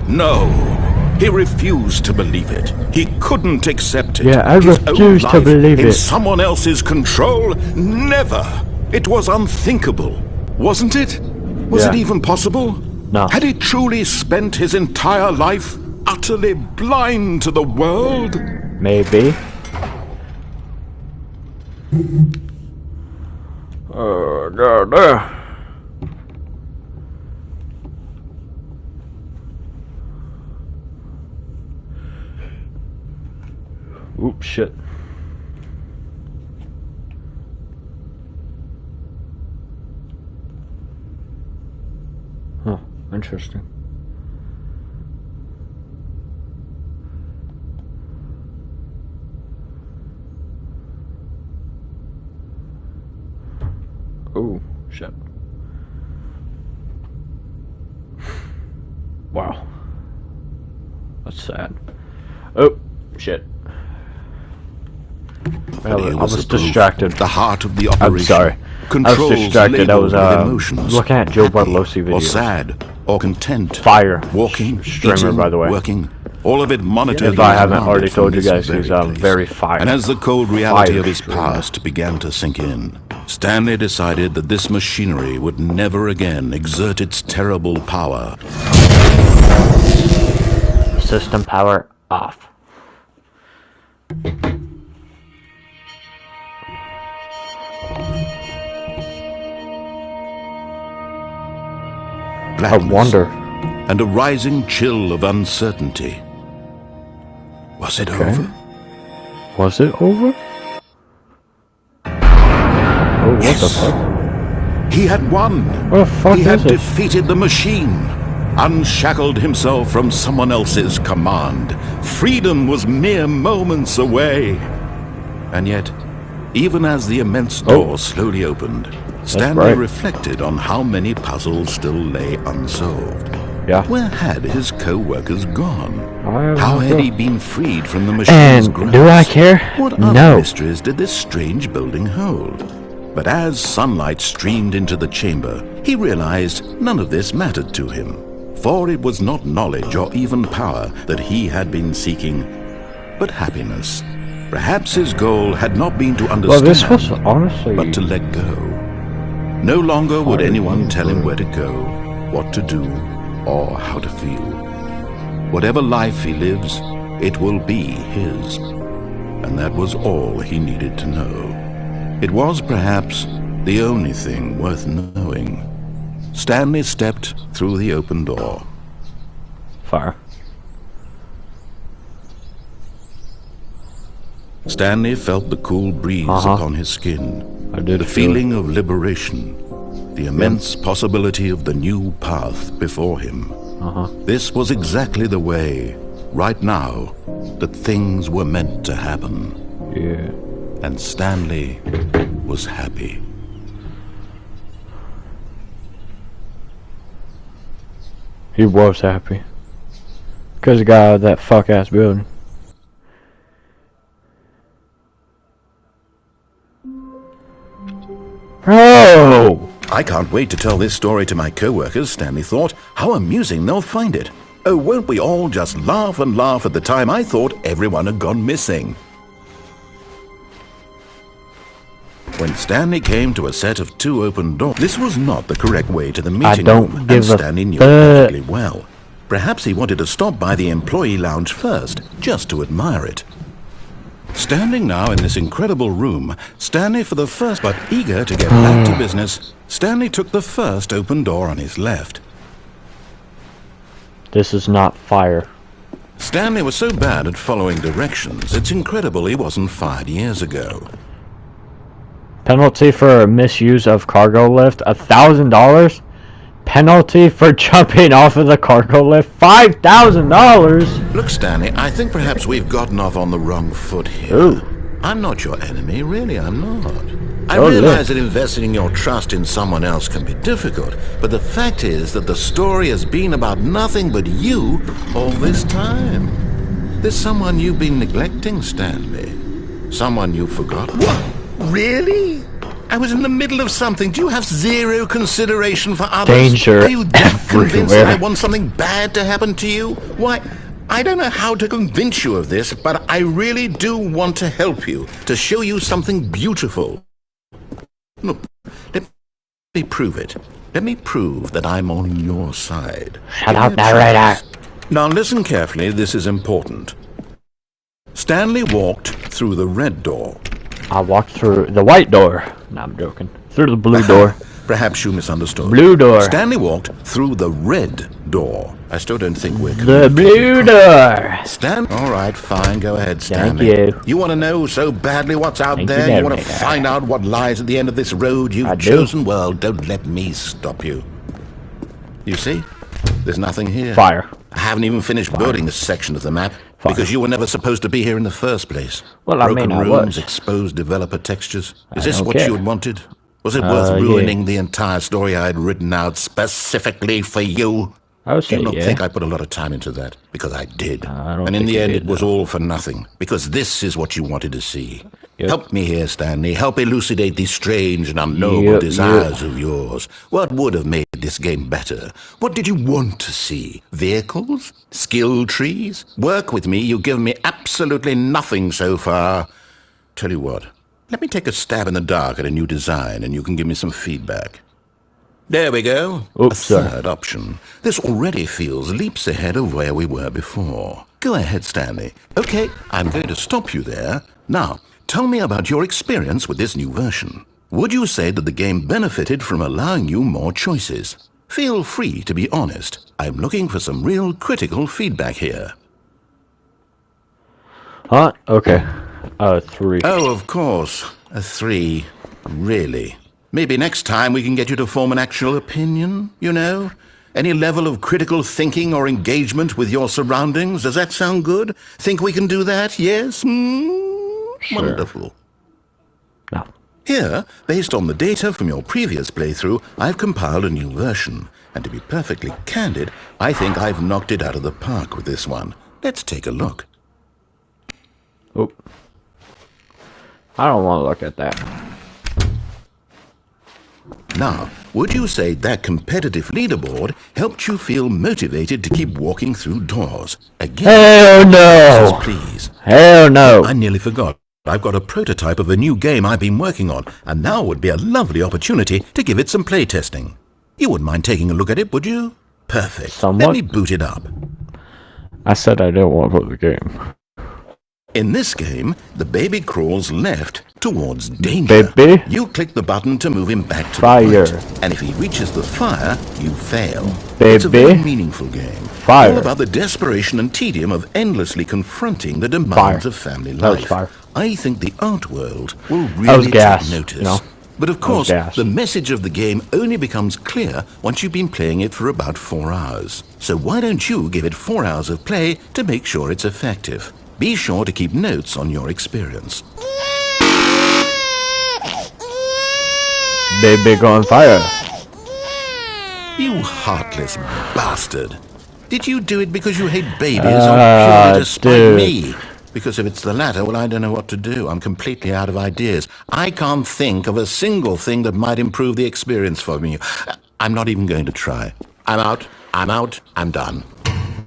No. He refused to believe it. He couldn't accept it. Yeah, I His own refuse to life believe in it. someone else's control? Never. It was unthinkable, wasn't it? Was it even possible? No. Had he truly spent his entire life utterly blind to the world? Maybe. Oh, God. Oops, shit. Huh, interesting. Oh, shit. Wow. That's sad. Oh, shit. I was distracted. The heart of the operation. I'm sorry. I was distracted. I was looking at Joe Bartolozzi videos. Or sad, or content. Fire. Walking, streamer, eating, by the way. working. All of it monitored. If I haven't already told you guys, he's very fire. And as the cold reality Fire of his streamer. past began to sink in, Stanley decided that this machinery would never again exert its terrible power. System power off. Blackness, I wonder. and a rising chill of uncertainty. Was it over? Was it over? Oh, what the fuck? He had won. What the fuck He is had this? defeated the machine, unshackled himself from someone else's command. Freedom was mere moments away. And yet, even as the immense door slowly opened, Stanley reflected on how many puzzles still lay unsolved. Yeah. Where had his co-workers gone? I How don't had know. he been freed from the machine's And grasp? do I care? What other No. mysteries did this strange building hold? But as sunlight streamed into the chamber, he realized none of this mattered to him. For it was not knowledge or even power that he had been seeking, but happiness. Perhaps his goal had not been to Well, understand, this was honestly. but to let go. No longer would anyone tell him where to go, what to do, or how to feel. Whatever life he lives, it will be his. And that was all he needed to know. It was perhaps the only thing worth knowing. Stanley stepped through the open door. Fire. Stanley felt the cool breeze upon his skin. I did The feel feeling of liberation. The immense possibility of the new path before him. This was exactly the way, right now, that things were meant to happen. Yeah. And Stanley was happy. He was happy. Because he got out of that fuck ass building. Oh! I can't wait to tell this story to my co-workers, Stanley thought. How amusing they'll find it. Oh, won't we all just laugh and laugh at the time I thought everyone had gone missing. When Stanley came to a set of 2 open doors, this was not the correct way to the meeting don't room, give and a Stanley knew it fuck. perfectly well. Perhaps he wanted to stop by the employee lounge first, just to admire it. Standing now in this incredible room, Stanley for the first, but eager to get back to business, Stanley took the first open door on his left. This is not fire. Stanley was so bad at following directions, it's incredible he wasn't fired years ago. Penalty for misuse of cargo lift, $1,000. Penalty for jumping off of the cargo lift, $5,000. Look, Stanley, I think perhaps we've gotten off on the wrong foot here. Ooh. I'm not your enemy, really, I'm not. I Oh, realize that investing your trust in someone else can be difficult, but the fact is that the story has been about nothing but you all this time. There's someone you've been neglecting, Stanley. Someone you've forgotten. What? Really? I was in the middle of something. Do you have zero consideration for others? Danger Are you that convinced that I everywhere. want something bad to happen to you? Why, I don't know how to convince you of this, but I really do want to help you, to show you something beautiful. Look, let me prove it. Let me prove that I'm on your side. Shut Give up, me a narrator. chance. Now listen carefully, this is important. Stanley walked through the red door. I walked through the white door. No, I'm joking. Through the blue door. Perhaps you misunderstood. Blue door. Stanley walked through the red door. I still don't think we're The blue door. All right, fine. Go ahead, Stanley. Thank you. You want to know so badly what's out Thank you, there? You want to narrator. find out what lies at the end of this road I you've do. chosen? Well, don't let me stop you. You see? There's nothing here. Fire. I haven't even finished building this section of the map because you were never supposed to be here in the first place. Well, I Broken mean, I rooms, was. exposed developer textures. Is I this don't what care. you had wanted? Was it worth yeah. ruining the entire story I had written out specifically for you? I would say Do you not yeah. think I put a lot of time into that? Because I did. I don't And in think the you end, did, it was no. all for nothing. Because this is what you wanted to see. Yep. Help me here, Stanley. Help elucidate these strange and unknowable Yep, desires of yours. What would have made this game better? What did you want to see? Vehicles? Skill trees? Work with me. You've given me absolutely nothing so far. Tell you what. Let me take a stab in the dark at a new design, and you can give me some feedback. There we go. Oops, a sorry. third option. This already feels leaps ahead of where we were before. Go ahead, Stanley. Okay, I'm going to stop you there. Now, tell me about your experience with this new version. Would you say that the game benefited from allowing you more choices? Feel free to be honest. I'm looking for some real critical feedback here. Huh? Okay. 3. Oh, of course. A 3. Really? Maybe next time we can get you to form an actual opinion, you know? Any level of critical thinking or engagement with your surroundings. Does that sound good? Think we can do that? Yes? Sure. Wonderful. No. Here, based on the data from your previous playthrough, I've compiled a new version. And to be perfectly candid, I think I've knocked it out of the park with this one. Let's take a look. Oh. I don't want to look at that. Now, would you say that competitive leaderboard helped you feel motivated to keep walking through doors? Again, hell no! Please. Hell no! I nearly forgot. I've got a prototype of a new game I've been working on, and now would be a lovely opportunity to give it some playtesting. You wouldn't mind taking a look at it, would you? Perfect. Somewhat. Let me boot it up. I said I didn't want to play the game. In this game, the baby crawls left towards danger. Baby? You click the button to move him back to Fire. the right, and if he reaches the fire, you fail. Baby? It's a very meaningful game. Fire. All about the desperation and tedium of endlessly confronting the demands Fire. of family That was life. fire. I think the art world will was really gas, take notice. you know? But of course, gas. the message of the game only becomes clear once you've been playing it for about 4 hours. So why don't you give it 4 hours of play to make sure it's effective? Be sure to keep notes on your experience. Baby on fire. You heartless bastard. Did you do it because you hate babies or purely to spite dude. me? Because if it's the latter, well, I don't know what to do. I'm completely out of ideas. I can't think of a single thing that might improve the experience for me. I'm not even going to try. I'm out. I'm done.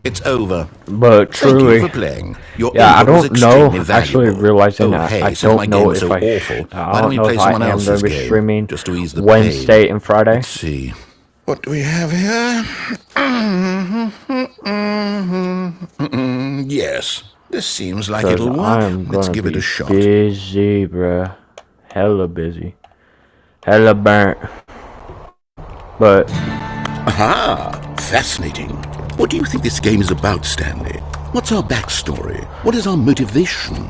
It's over. But Thank truly, you for playing. Your yeah, I input was don't know. extremely Actually, valuable. realizing Oh, that hey, I since my don't know game was if so I. awful, I why don't don't we know play if I someone am going else's to be game streaming just to ease the Wednesday pain? and Friday. Let's see. What do we have here? Yes, this seems like it'll work. I'm Let's gonna give it be a shot. busy, bruh. Hella busy. Hella burnt. But Aha! Fascinating. What do you think this game is about, Stanley? What's our backstory? What is our motivation?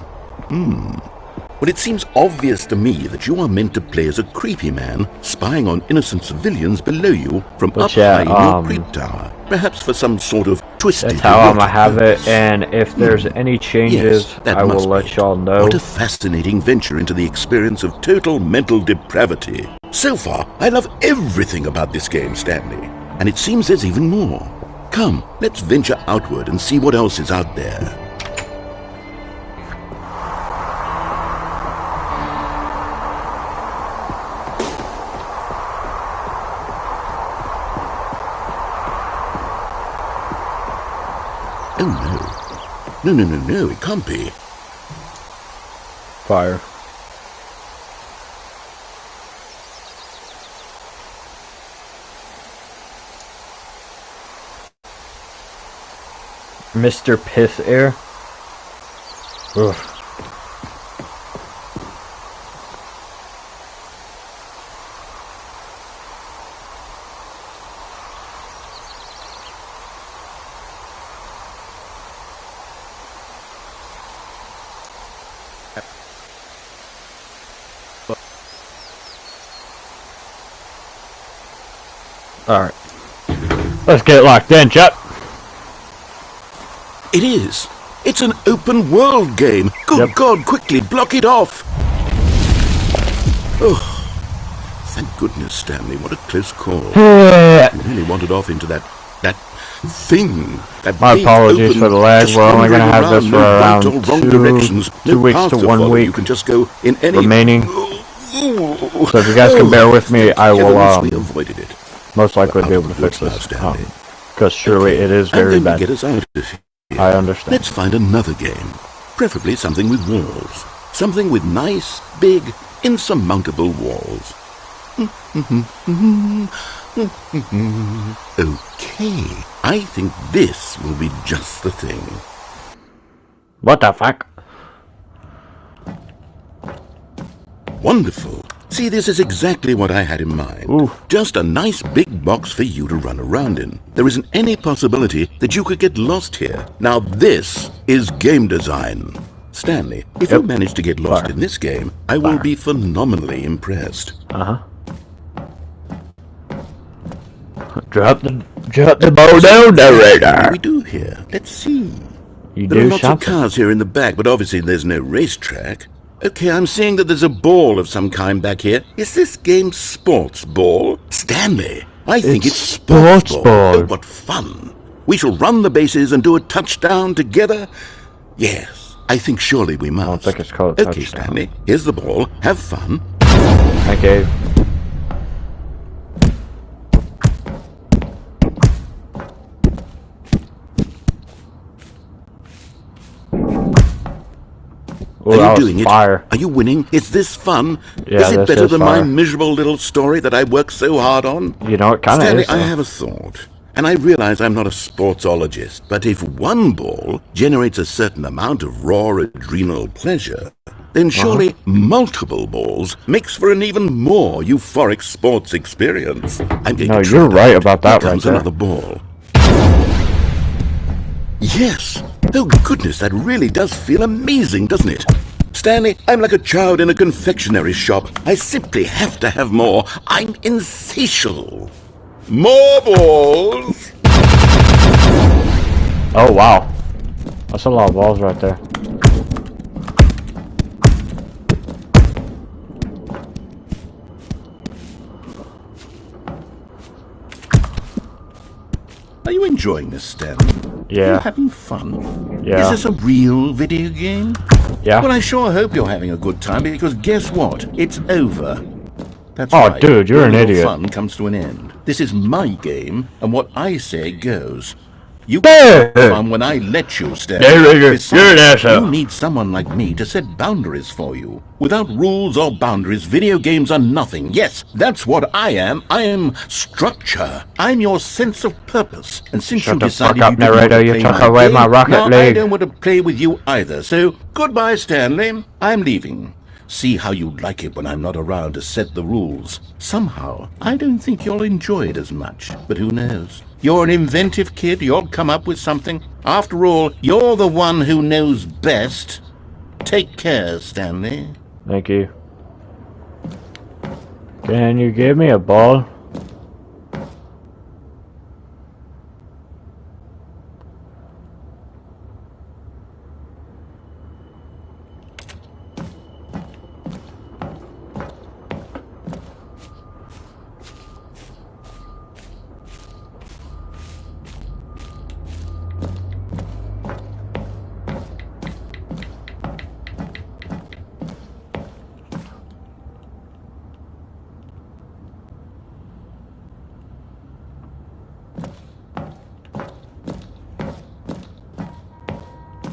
Well, it seems obvious to me that you are meant to play as a creepy man spying on innocent civilians below you from up high in your creep tower. Perhaps for some sort of twisted that's how I'm gonna erotic have it, purpose. and if there's any changes, Yes, that I will must let be. y'all know. What a fascinating venture into the experience of total mental depravity. So far, I love everything about this game, Stanley. And it seems there's even more. Come, let's venture outward and see what else is out there. Oh no. No, it can't be. Fire. Mr. Piss Air. Ugh. Alright. Let's get locked in, chap. It is. It's an open world game. Good God, quickly block it off. Oh, thank goodness, Stanley. What a close call. You really wandered off into that thing. My apologies for the lag. Just We're only going to have this for no around right or wrong 2 directions, no weeks path to 1 follow. week You can just go in any remaining. So if you guys can bear with me, I will we avoided it. most likely be able to fix this. Because surely it is very I'm going bad. to get us out of here. I understand. Let's find another game. Preferably something with walls. Something with nice, big, insurmountable walls. Okay, I think this will be just the thing. What the fuck? Wonderful. See, this is exactly what I had in mind. Ooh. Just a nice big box for you to run around in. There isn't any possibility that you could get lost here. Now this is game design. Stanley, if you manage to get lost in this game, I will be phenomenally impressed. Drop the ball down, narrator. What do we do here? Let's see. You There are do lots something. of cars here in the back, but obviously there's no racetrack. Okay, I'm seeing that there's a ball of some kind back here. Is this game sports ball? Stanley, I think it's sports ball. Oh, what fun. We shall run the bases and do a touchdown together. Yes, I think surely we must. I don't think it's called a Okay, touchdown. Stanley, here's the ball. Have fun. Thank you. Ooh, Are that you was doing fire. it? Are you winning? Is this fun? Yeah, is it this better is than my fire. miserable little story that I worked so hard on? You know, it kind of Stanley, is. I though. have a thought. And I realize I'm not a sportsologist, but if one ball generates a certain amount of raw adrenal pleasure, then surely multiple balls makes for an even more euphoric sports experience. I'm going No, to try you're it right out. about that Here right comes there. another ball. Yes! Oh goodness, that really does feel amazing, doesn't it? Stanley, I'm like a child in a confectionery shop. I simply have to have more. I'm insatiable. More balls! Oh, wow. That's a lot of balls right there. Are you enjoying this, Stanley? Are you Yeah. having fun? Yeah. Is this a real video game? Yeah. Well, I sure hope you're having a good time, because guess what? It's over. That's Oh, right. dude, you're Your an little idiot. fun comes to an end. This is my game, and what I say goes. You Hey! can have fun when I let you, Stanley. You're Besides, an asshole. you need someone like me to set boundaries for you. Without rules or boundaries, video games are nothing. Yes, that's what I am. I am structure. I'm your sense of purpose. And since Shut you the decided fuck up, you didn't want to narrator. You play took my away game, my Rocket now I League. don't want to play with you either. So goodbye, Stanley. I'm leaving. See how you'd like it when I'm not around to set the rules. Somehow, I don't think you'll enjoy it as much, but who knows? You're an inventive kid, you'll come up with something. After all, you're the one who knows best. Take care, Stanley. Thank you. Can you give me a ball?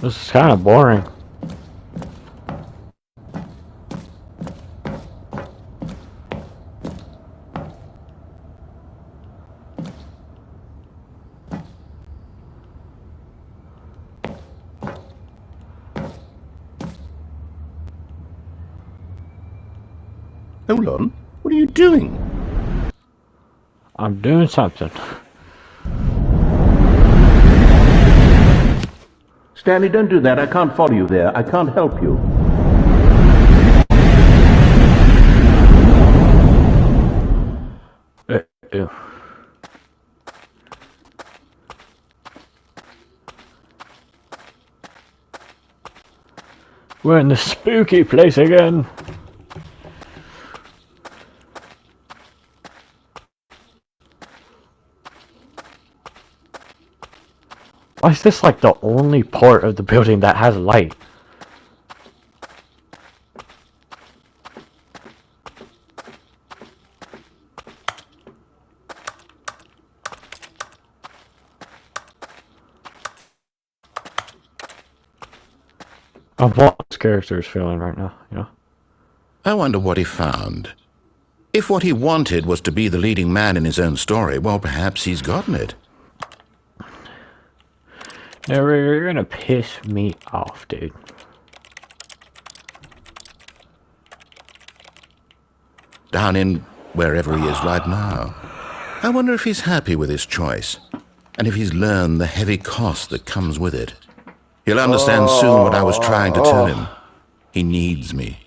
This is kind of boring. Hold on. What are you doing? I'm doing something. Stanley, don't do that. I can't follow you there. I can't help you. Ew. We're in the spooky place again. Why is this like the only part of the building that has light? I'm what this character is feeling right now, you know? I wonder what he found. If what he wanted was to be the leading man in his own story, well, perhaps he's gotten it. Narrator, you're gonna piss me off, dude. Down in wherever he is right now. I wonder if he's happy with his choice, and if he's learned the heavy cost that comes with it. He'll understand soon what I was trying to tell him. He needs me.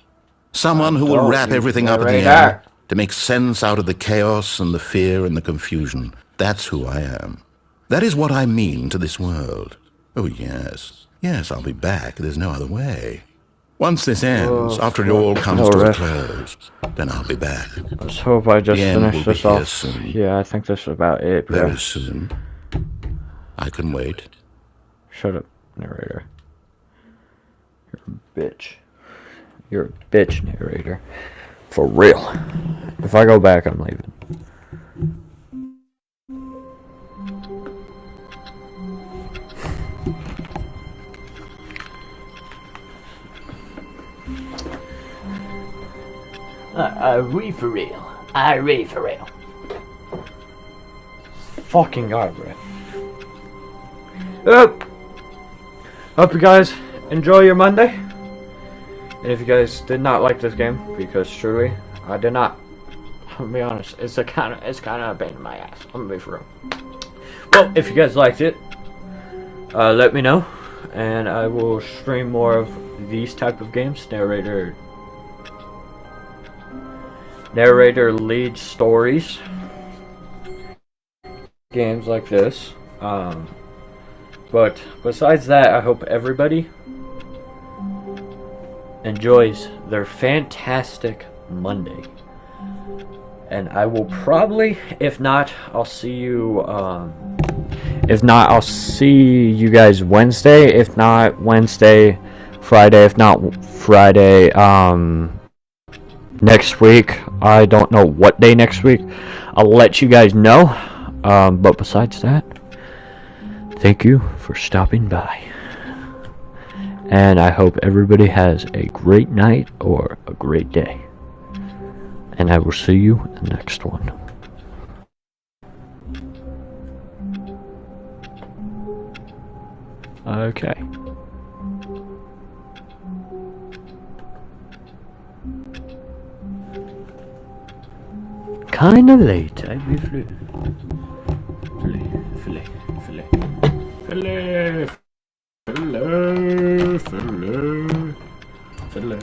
Someone who will wrap everything up at the end to make sense out of the chaos and the fear and the confusion. That's who I am. That is what I mean to this world. Oh, yes. Yes, I'll be back. There's no other way. Once this ends, after it all comes to a close, then I'll be back. Let's hope I just The end finish will this be here off. soon. Yeah, I think this is about it, bro. Very soon. I can wait. Shut up, narrator. You're a bitch. You're a bitch, narrator. For real. If I go back, I'm leaving. Re for real. Re for real. Fucking God, bro. Hope you guys enjoy your Monday. And if you guys did not like this game, because truly, I did not. I'll be honest, it's kind of a pain in my ass. I'm gonna be for real. Well, if you guys liked it, let me know, and I will stream more of these type of games. Narrator lead stories, games like this. But besides that, I hope everybody enjoys their fantastic Monday. And I will probably, if not, I'll see you, if not, I'll see you guys Wednesday. If not, Wednesday, Friday. If not, Friday, next week. I don't know what day next week. I'll let you guys know. But besides that, thank you for stopping by. And I hope everybody has a great night or a great day. And I will see you in the next one. Okay. Kinda late, I be flew. Fiddler.